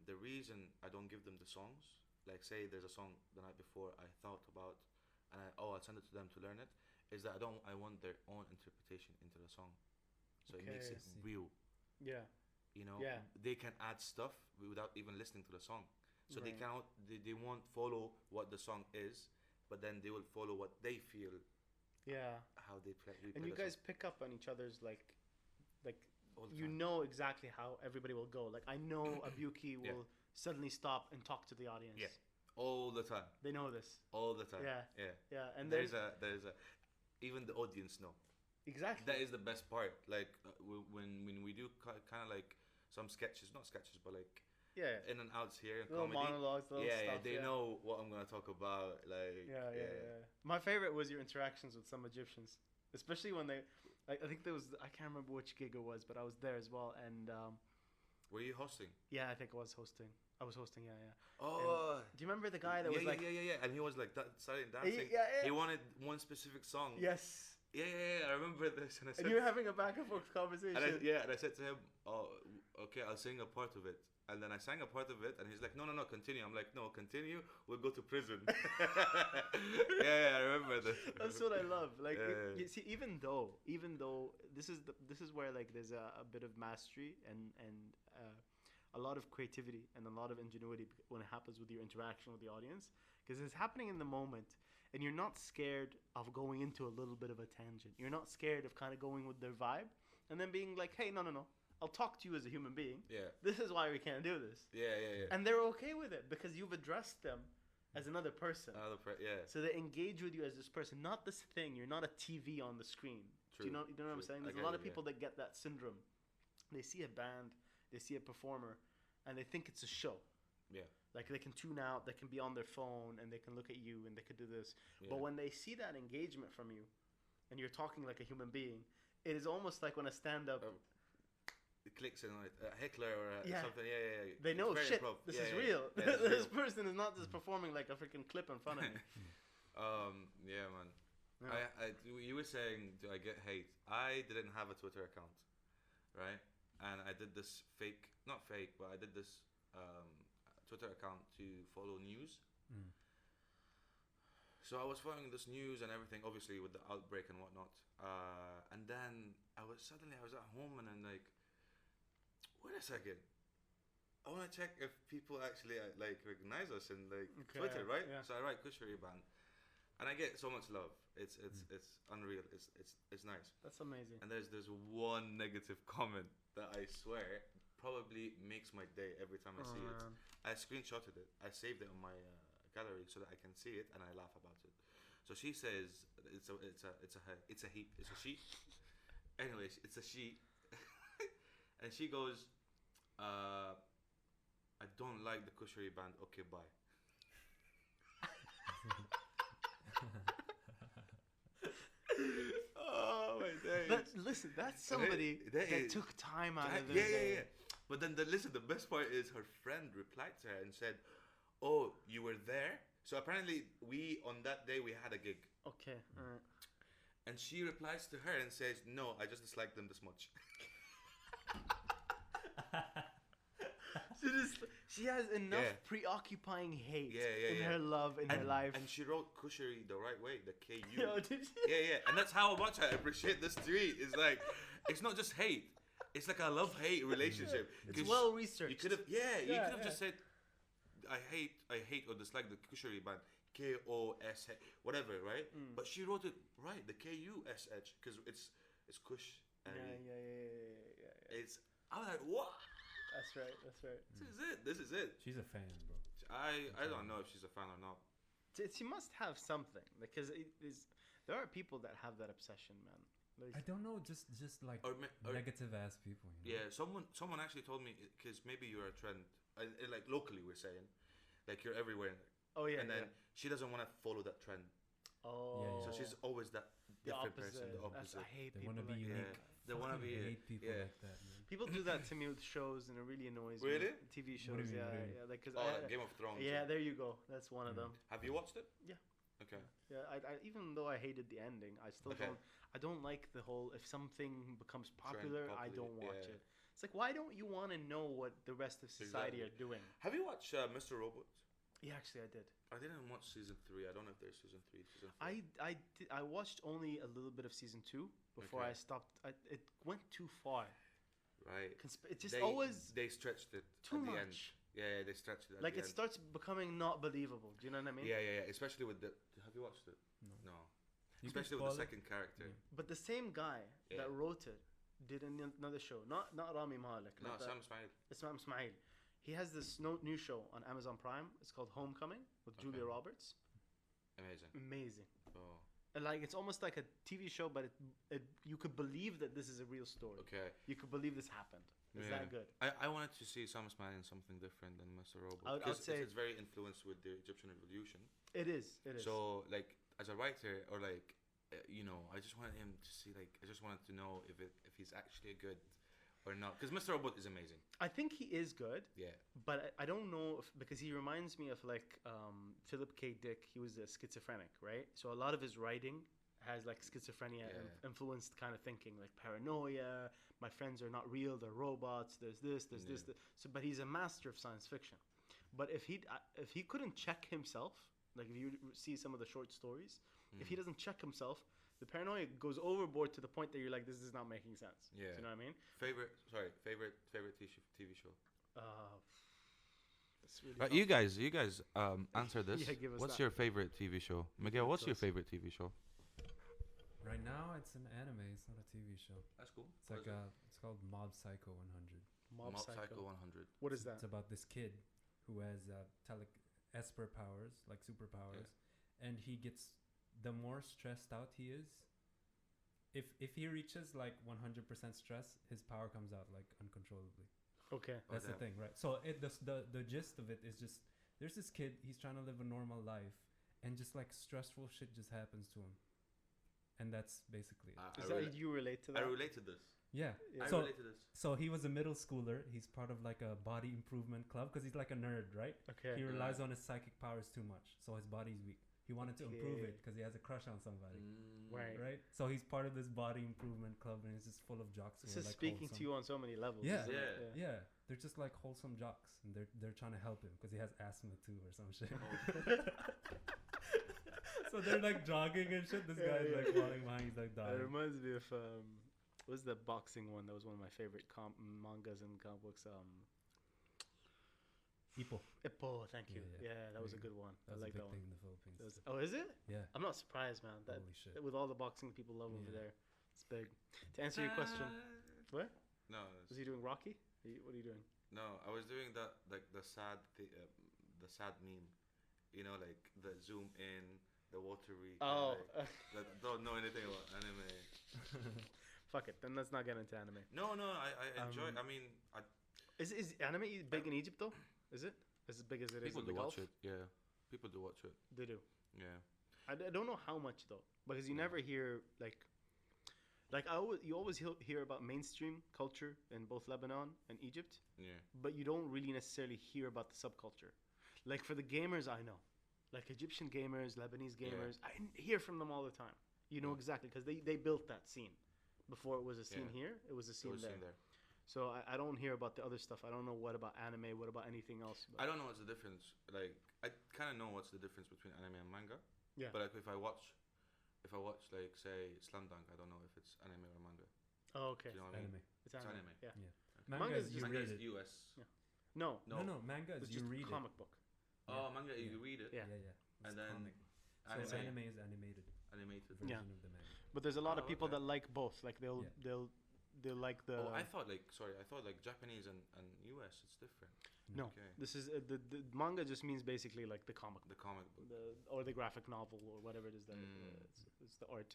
The reason I don't give them the songs, like say there's a song the night before I thought about. And I'll send it to them to learn it. Is that I want their own interpretation into the song, so it makes it real. Yeah. Yeah. They can add stuff without even listening to the song, so they cannot. They won't follow what the song is, but then they will follow what they feel. Yeah. How they play. And you guys pick up on each other's like you know exactly how everybody will go. Like I know Abyooki will suddenly stop and talk to the audience. Yeah. All the time. They know this. All the time. Yeah. And there's a even the audience know. Exactly. That is the best part. Like when we do kind of like some sketches, not sketches, but like in and outs here in little comedy. Monologues, little stuff. They know what I'm gonna talk about. Like yeah. My favorite was your interactions with some Egyptians, especially when they. I think there was. I can't remember which gig it was, but I was there as well. And were you hosting? Yeah, I think I was hosting. I was hosting, yeah. Oh. Do you remember the guy that was like... Yeah. And he was like starting dancing. Yeah. He wanted one specific song. Yes. Yeah. I remember this. And I said... And you were having a back and forth conversation. And I said to him, oh, okay, I'll sing a part of it. And then I sang a part of it, and he's like, no, continue. I'm like, no, continue, we'll go to prison. I remember that. That's what I love. Like, you see, even though this is where like there's a bit of mastery and a lot of creativity and a lot of ingenuity when it happens with your interaction with the audience, because it's happening in the moment, and you're not scared of going into a little bit of a tangent. You're not scared of kind of going with their vibe, and then being like, hey, no. I'll talk to you as a human being. Yeah. This is why we can't do this. Yeah. And they're okay with it because you've addressed them as another person. So they engage with you as this person, not this thing. You're not a TV on the screen. True. Do you know what I'm saying? There's a lot of people that get that syndrome. They see a band, they see a performer, and they think it's a show. Yeah. Like they can tune out, they can be on their phone, and they can look at you, and they could do this. Yeah. But when they see that engagement from you, and you're talking like a human being, it is almost like when a stand-up... It clicks in like a heckler or something. Yeah. They know shit. This is real. This person is not just performing like a freaking clip in front of me. Yeah, man. Yeah. You were saying, do I get hate? I didn't have a Twitter account, right? And I did this not fake, but I did this Twitter account to follow news. So I was following this news and everything, obviously with the outbreak and whatnot. And then I was at home and I'm like, wait a second, I want to check if people actually like recognize us in like Twitter, right? Yeah. So I write Kushari Band, and I get so much love. It's unreal. It's nice. That's amazing. And there's one negative comment that I swear probably makes my day every time I see it. I screenshotted it. I saved it on my gallery so that I can see it and I laugh about it. So she says it's a she. Anyways, it's a she. And she goes, I don't like the Kushari Band. Okay, bye. Oh my days! Listen, that's somebody that took time out of their day. Yeah. But then the best part is her friend replied to her and said, "Oh, you were there? So apparently on that day we had a gig." Okay. All right. And she replies to her and says, "No, I just dislike them this much." She has enough preoccupying hate in her love, in her life. And she wrote Kushari the right way, the K-U. Yo, did she? Yeah. And that's how much I appreciate this tweet. It's like, it's not just hate. It's like a love-hate relationship. It's well researched. You could have just said, I hate or dislike the Kushari Band. K-O-S, whatever, right? But she wrote it right, the K-U-S-H, because it's Kush. Yeah. I was like, what? That's right. This is it. She's a fan, bro. I don't know if she's a fan or not. She must have something, because there are people that have that obsession, man. I don't know, just like negative ass people. You know? Yeah, someone actually told me, because maybe you're a trend, like locally we're saying, like you're everywhere. Oh yeah. And then she doesn't want to follow that trend. Oh. Yeah. So she's always that different person, the opposite. I hate they people want to be like unique. They want to be hate people like that, man. People do that to me with shows, and it really annoys me. Really? TV shows, yeah. Like, cause Game of Thrones. Yeah, there you go. That's one of them. Have you watched it? Yeah. Okay. Yeah, I even though I hated the ending, I still don't. I don't like the whole. If something becomes popular, I don't watch it. It's like, why don't you want to know what the rest of society are doing? Have you watched Mr. Robot? Yeah, actually, I did. I didn't watch season 3. I don't know if there's season 3, season 4. I watched only a little bit of season 2 before I stopped. It went too far. Right. It just always they stretched it too at the much. end. Yeah, they stretched it. Like it starts becoming not believable. Do you know what I mean? Yeah. Especially with have you watched it? No. Especially with the second character. But the same guy that wrote it did another show. Not Rami Malek. No, Sam Ismail. Sam Ismail. He has this new show on Amazon Prime. It's called Homecoming with Julia Roberts. Amazing. Oh. And like it's almost like a TV show, but you could believe that this is a real story. Okay. You could believe this happened. It's that good. I wanted to see Sam Ismail in something different than Mr. Robot. I'd say it's very influenced with the Egyptian Revolution. It is. So like as a writer or like I just wanted him to see I just wanted to know if he's actually good or not? Because Mr. Robot is amazing. I think he is good. Yeah. But I don't know if, because he reminds me of like Philip K. Dick. He was a schizophrenic, right? So a lot of his writing has like schizophrenia influenced kind of thinking, like paranoia. My friends are not real; they're robots. There's this. So, but he's a master of science fiction. But if he couldn't check himself, like if you see some of the short stories, if he doesn't check himself, the paranoia goes overboard to the point that you're like, this is not making sense. Yeah. Do you know what I mean? Favorite TV show. Really you guys, answer this. Yeah, give us What's that. your favorite TV show? Miguel, what's your favorite TV show? Right now, it's an anime. It's not a TV show. That's cool. It's like it's called Mob Psycho 100. Mob Psycho 100. What is that? It's about this kid who has esper powers, like superpowers, and he gets, the more stressed out he is, if he reaches like 100% stress, his power comes out like uncontrollably. Okay. That's the thing, right? So the gist of it is just, there's this kid, he's trying to live a normal life, and just like stressful shit just happens to him. And that's basically it. Is that you relate to that? I relate to this. Yeah. I So, relate to this. so he was a middle schooler. He's part of like a body improvement club because he's like a nerd, right? Okay. He relies on his psychic powers too much, so his body's weak. He wanted to improve it because he has a crush on somebody, right? So he's part of this body improvement club, and it's just full of jocks. This who is are, like, speaking wholesome. to you on so many levels. Yeah. Isn't it? Yeah, they're just like wholesome jocks, and they're trying to help him because he has asthma too or some shit. So they're like jogging and shit. This guy's like falling behind. He's like dying. It reminds me of what was the boxing one? That was one of my favorite mangas and comic books. Ippo, thank you. Yeah, that was a good one. I like that one. Thing in the Philippines. Is it? Yeah. I'm not surprised, man. That, Holy shit. with all the boxing people love over there, it's big. To answer your question, what? No. Was he doing Rocky? What are you doing? No, I was doing that, like the sad meme. You know, like the zoom in, the watery. Oh. That don't know anything about anime. Fuck it. Then let's not get into anime. No, I enjoy. I mean, Is anime big in Egypt though? Is it as big as it is people in the do Gulf? watch it. Yeah, people do watch it. They do. Yeah. I don't know how much though, because you never hear like you always hear about mainstream culture in both Lebanon and Egypt. Yeah. But you don't really necessarily hear about the subculture. Like for the gamers, I know, like Egyptian gamers, Lebanese gamers, I hear from them all the time. You know exactly, because they built that scene before it was a scene here. It was a scene there. So I don't hear about the other stuff. I don't know what about anime, what about anything else. I don't know what's the difference. Like I kind of know what's the difference between anime and manga. Yeah. But like if I watch like say Slam Dunk, I don't know if it's anime or manga. Oh, okay. Do you know what I mean? Anime. It's It's anime. anime. Yeah. Manga is you Manga read is it. US. Yeah. No. No, manga is It's you just read a comic it. book. Oh, manga you read it. Yeah. Yeah. And It's then comic. anime. So anime is animated Animated. version Yeah. of the manga. But there's a lot of Oh, people okay. that like both. Like they'll like the. Oh, I thought like Japanese and US it's different. No, Okay. this is the manga just means basically like the comic, The comic book. or the graphic novel or whatever it is that it's the art.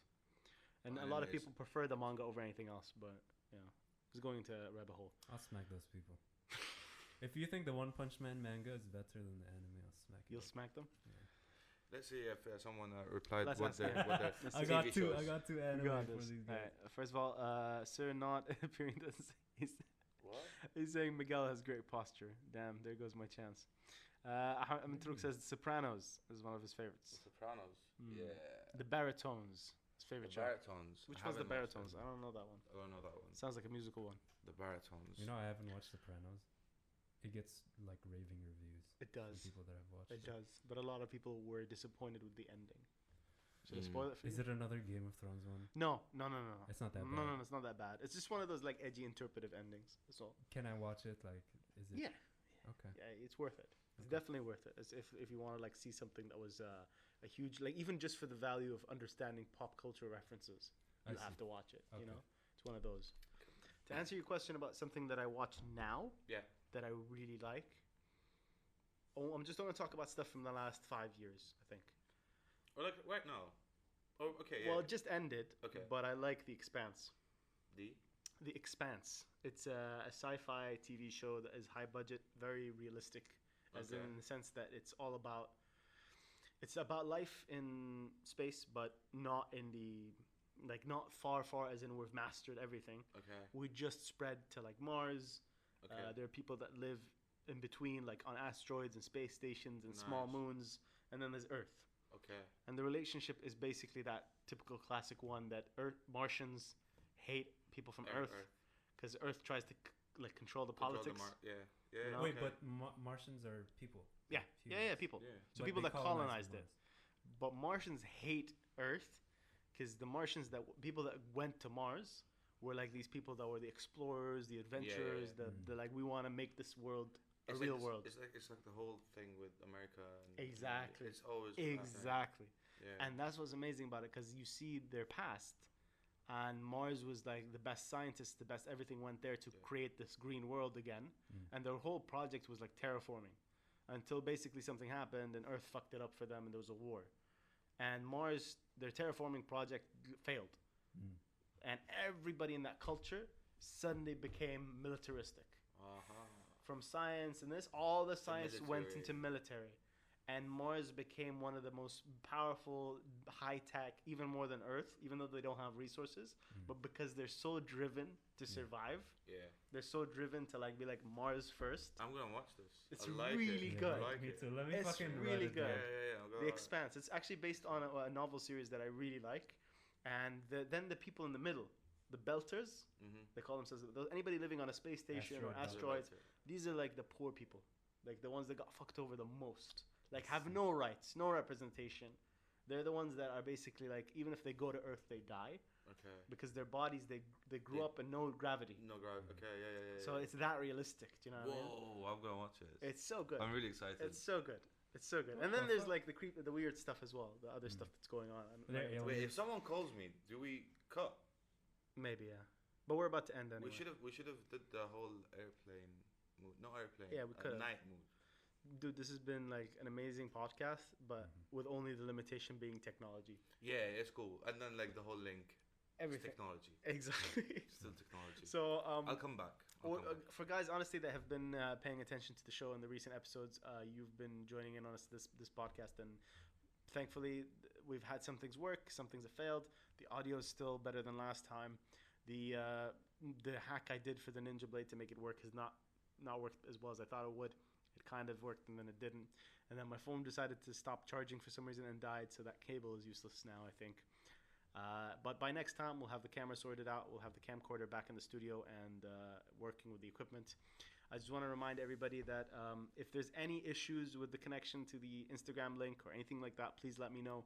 And Well, a lot of animes. people prefer the manga over anything else, but it's going to a rabbit hole. I'll smack those people. If you think the One Punch Man manga is better than the anime, I'll smack you. You'll smack them. Let's see if someone replied Let's what ask their him. what their Let's I see. got TV two. shows. I got two anime got for this. these All guys. right. First of all, Sir not appearing to he's What? he's saying Miguel has great posture. Damn, there goes my chance. Truk says Sopranos is one of his The favorites. Sopranos. Yeah. The Baritones, his The favorite show. Baritones. Which I one's the haven't watched Baritones? them. I don't know that one. I don't know that one. Sounds like a musical one. The Baritones. You know, I haven't watched Sopranos. It gets like raving reviews. It From does. people that have watched It does. But a lot of people were disappointed with the ending. Should I Mm. spoil it for Is you? it another Game of Thrones one? No. It's not that No, bad. it's not that bad. It's just one of those like edgy interpretive endings. That's all. Can I watch it? Like, is it? Yeah. Okay. Yeah, it's worth it. It's Okay. definitely worth it. It's if you want to like see something that was a huge, like even just for the value of understanding pop culture references, I you see. have to watch it. You Okay. know, it's one of those. To answer your question about something that I watch now, Yeah. that I really like. Oh, I'm just going to talk about stuff from the last 5 years, I think. Or like right now. Oh, okay. Yeah. Well, it just ended. Okay. But I like The Expanse. The. The Expanse. It's a sci-fi TV show that is high budget, very realistic, as Okay. in the sense that it's about life in space, but not in the like not far as in we've mastered everything. Okay. We just spread to like Mars. Okay. There are people that live in between, like on asteroids and space stations and small moons, and then there's Earth. Okay. And the relationship is basically that typical classic one that Martians hate people from Earth because Earth tries to like control the politics. Wait, but Martians are people. Yeah, people. Yeah. So people that colonized it. But Martians hate Earth because the Martians people that went to Mars were like these people that were the explorers, the adventurers, the like we want to make this world a real world. It's like the whole thing with America. Exactly. It's always exactly. Yeah. And that's what's amazing about it because you see their past, and Mars was like the best scientists, the best everything went there to create this green world again, and their whole project was like terraforming, until basically something happened and Earth fucked it up for them and there was a war, and Mars, their terraforming project failed. And everybody in that culture suddenly became militaristic. From science and all the science went into military. And Mars became one of the most powerful, high-tech, even more than Earth, even though they don't have resources. But because they're so driven to survive, they're so driven to like be like Mars first. I'm going to watch this. It's really good. I like me too. Let me it's fucking really good. Yeah. The Expanse. It's actually based on a novel series that I really like. And then the people in the middle, the Belters, they call themselves, anybody living on a space station or asteroids, these are like the poor people, like the ones that got fucked over the most, like have no rights, no representation. They're the ones that are basically like, even if they go to Earth, they die. Okay. Because their bodies, they grew up in no gravity. No gravity. Okay, yeah. So it's that realistic. Do you know what I mean? Whoa, I'm gonna watch it. It's so good. I'm really excited. It's so good. It's so good. And then there's like the weird stuff as well, the other stuff that's going on. Wait, if someone calls me, do we cut? Maybe, yeah. But we're about to end anyway. We should have did the whole airplane mood. No airplane. Yeah, we could have. Night mood. Dude, this has been like an amazing podcast, but with only the limitation being technology. Yeah, it's cool. And then like the whole link. Everything. It's technology. Exactly. Still technology. So I'll come back. For guys, honestly, that have been paying attention to the show in the recent episodes, you've been joining in on us this podcast, and thankfully we've had some things work, some things have failed. The audio is still better than last time. The hack I did for the Ninja Blade to make it work has not worked as well as I thought it would. It kind of worked and then it didn't. And then my phone decided to stop charging for some reason and died, so that cable is useless now, I think. But by next time, we'll have the camera sorted out. We'll have the camcorder back in the studio and working with the equipment. I just want to remind everybody that if there's any issues with the connection to the Instagram link or anything like that, please let me know.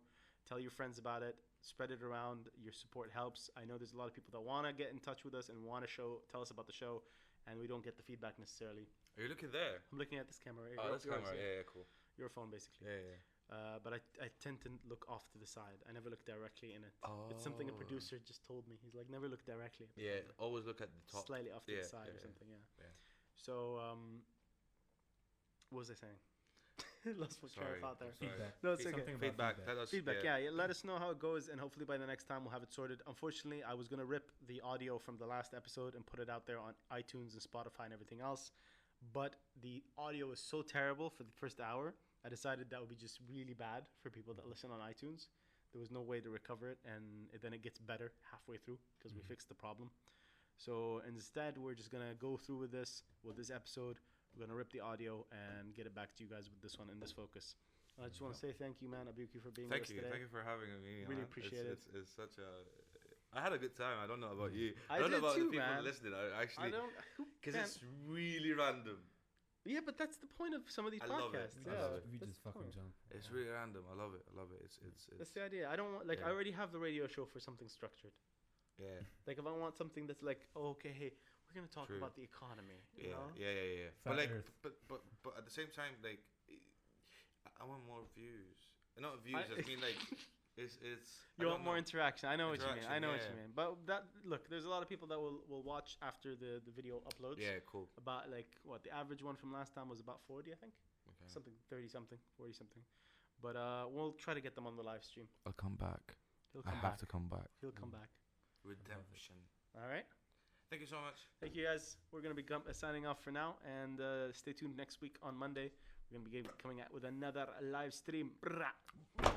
Tell your friends about it. Spread it around. Your support helps. I know there's a lot of people that want to get in touch with us and want to tell us about the show, and we don't get the feedback necessarily. Are you looking there? I'm looking at this camera right here. Oh, this camera. Yeah, cool. Your phone, basically. Yeah. But I tend to look off to the side. I never look directly in it. Oh. It's something a producer just told me. He's like, never look directly at the camera. Always look at the top. Slightly off to the side or something, yeah. So, what was I saying? Lost my train of thought there. Feedback. No, it's okay. Feedback. Feedback, yeah. Let us know how it goes, and hopefully by the next time we'll have it sorted. Unfortunately, I was going to rip the audio from the last episode and put it out there on iTunes and Spotify and everything else, but the audio is so terrible for the first hour, I decided that would be just really bad for people that listen on iTunes. There was no way to recover it, and then it gets better halfway through because we fixed the problem. So instead, we're just going to go through with this episode. We're going to rip the audio and get it back to you guys with this one in this focus. I just want to say thank you, man, Abyooki, for being with us today. Thank you for having me. Really appreciate it. It's such a... I had a good time. I don't know about you. I don't know about the people listening. Because it's really random. Yeah, but that's the point of some of these podcasts. I love it. We just fucking jump. It's really random. I love it. It's that's the idea. I don't want, I already have the radio show for something structured. Yeah. Like if I want something that's like, oh, okay, hey, we're gonna talk about the economy. You know? Yeah. But like, but at the same time, like, I want more views. Not views. I mean, like, it's. You want more interaction. I know what you mean. What you mean. But there's a lot of people that will watch after the video uploads. Yeah, cool. About like what the average one from last time was about 40, I think. Okay. Something 30 something, 40 something. But we'll try to get them on the live stream. I'll come back. I have to come back. He'll come back. Redemption. All right. Thank you so much. Thank you, guys. We're going to be signing off for now. And stay tuned next week on Monday. We're going to be coming out with another live stream. Bye.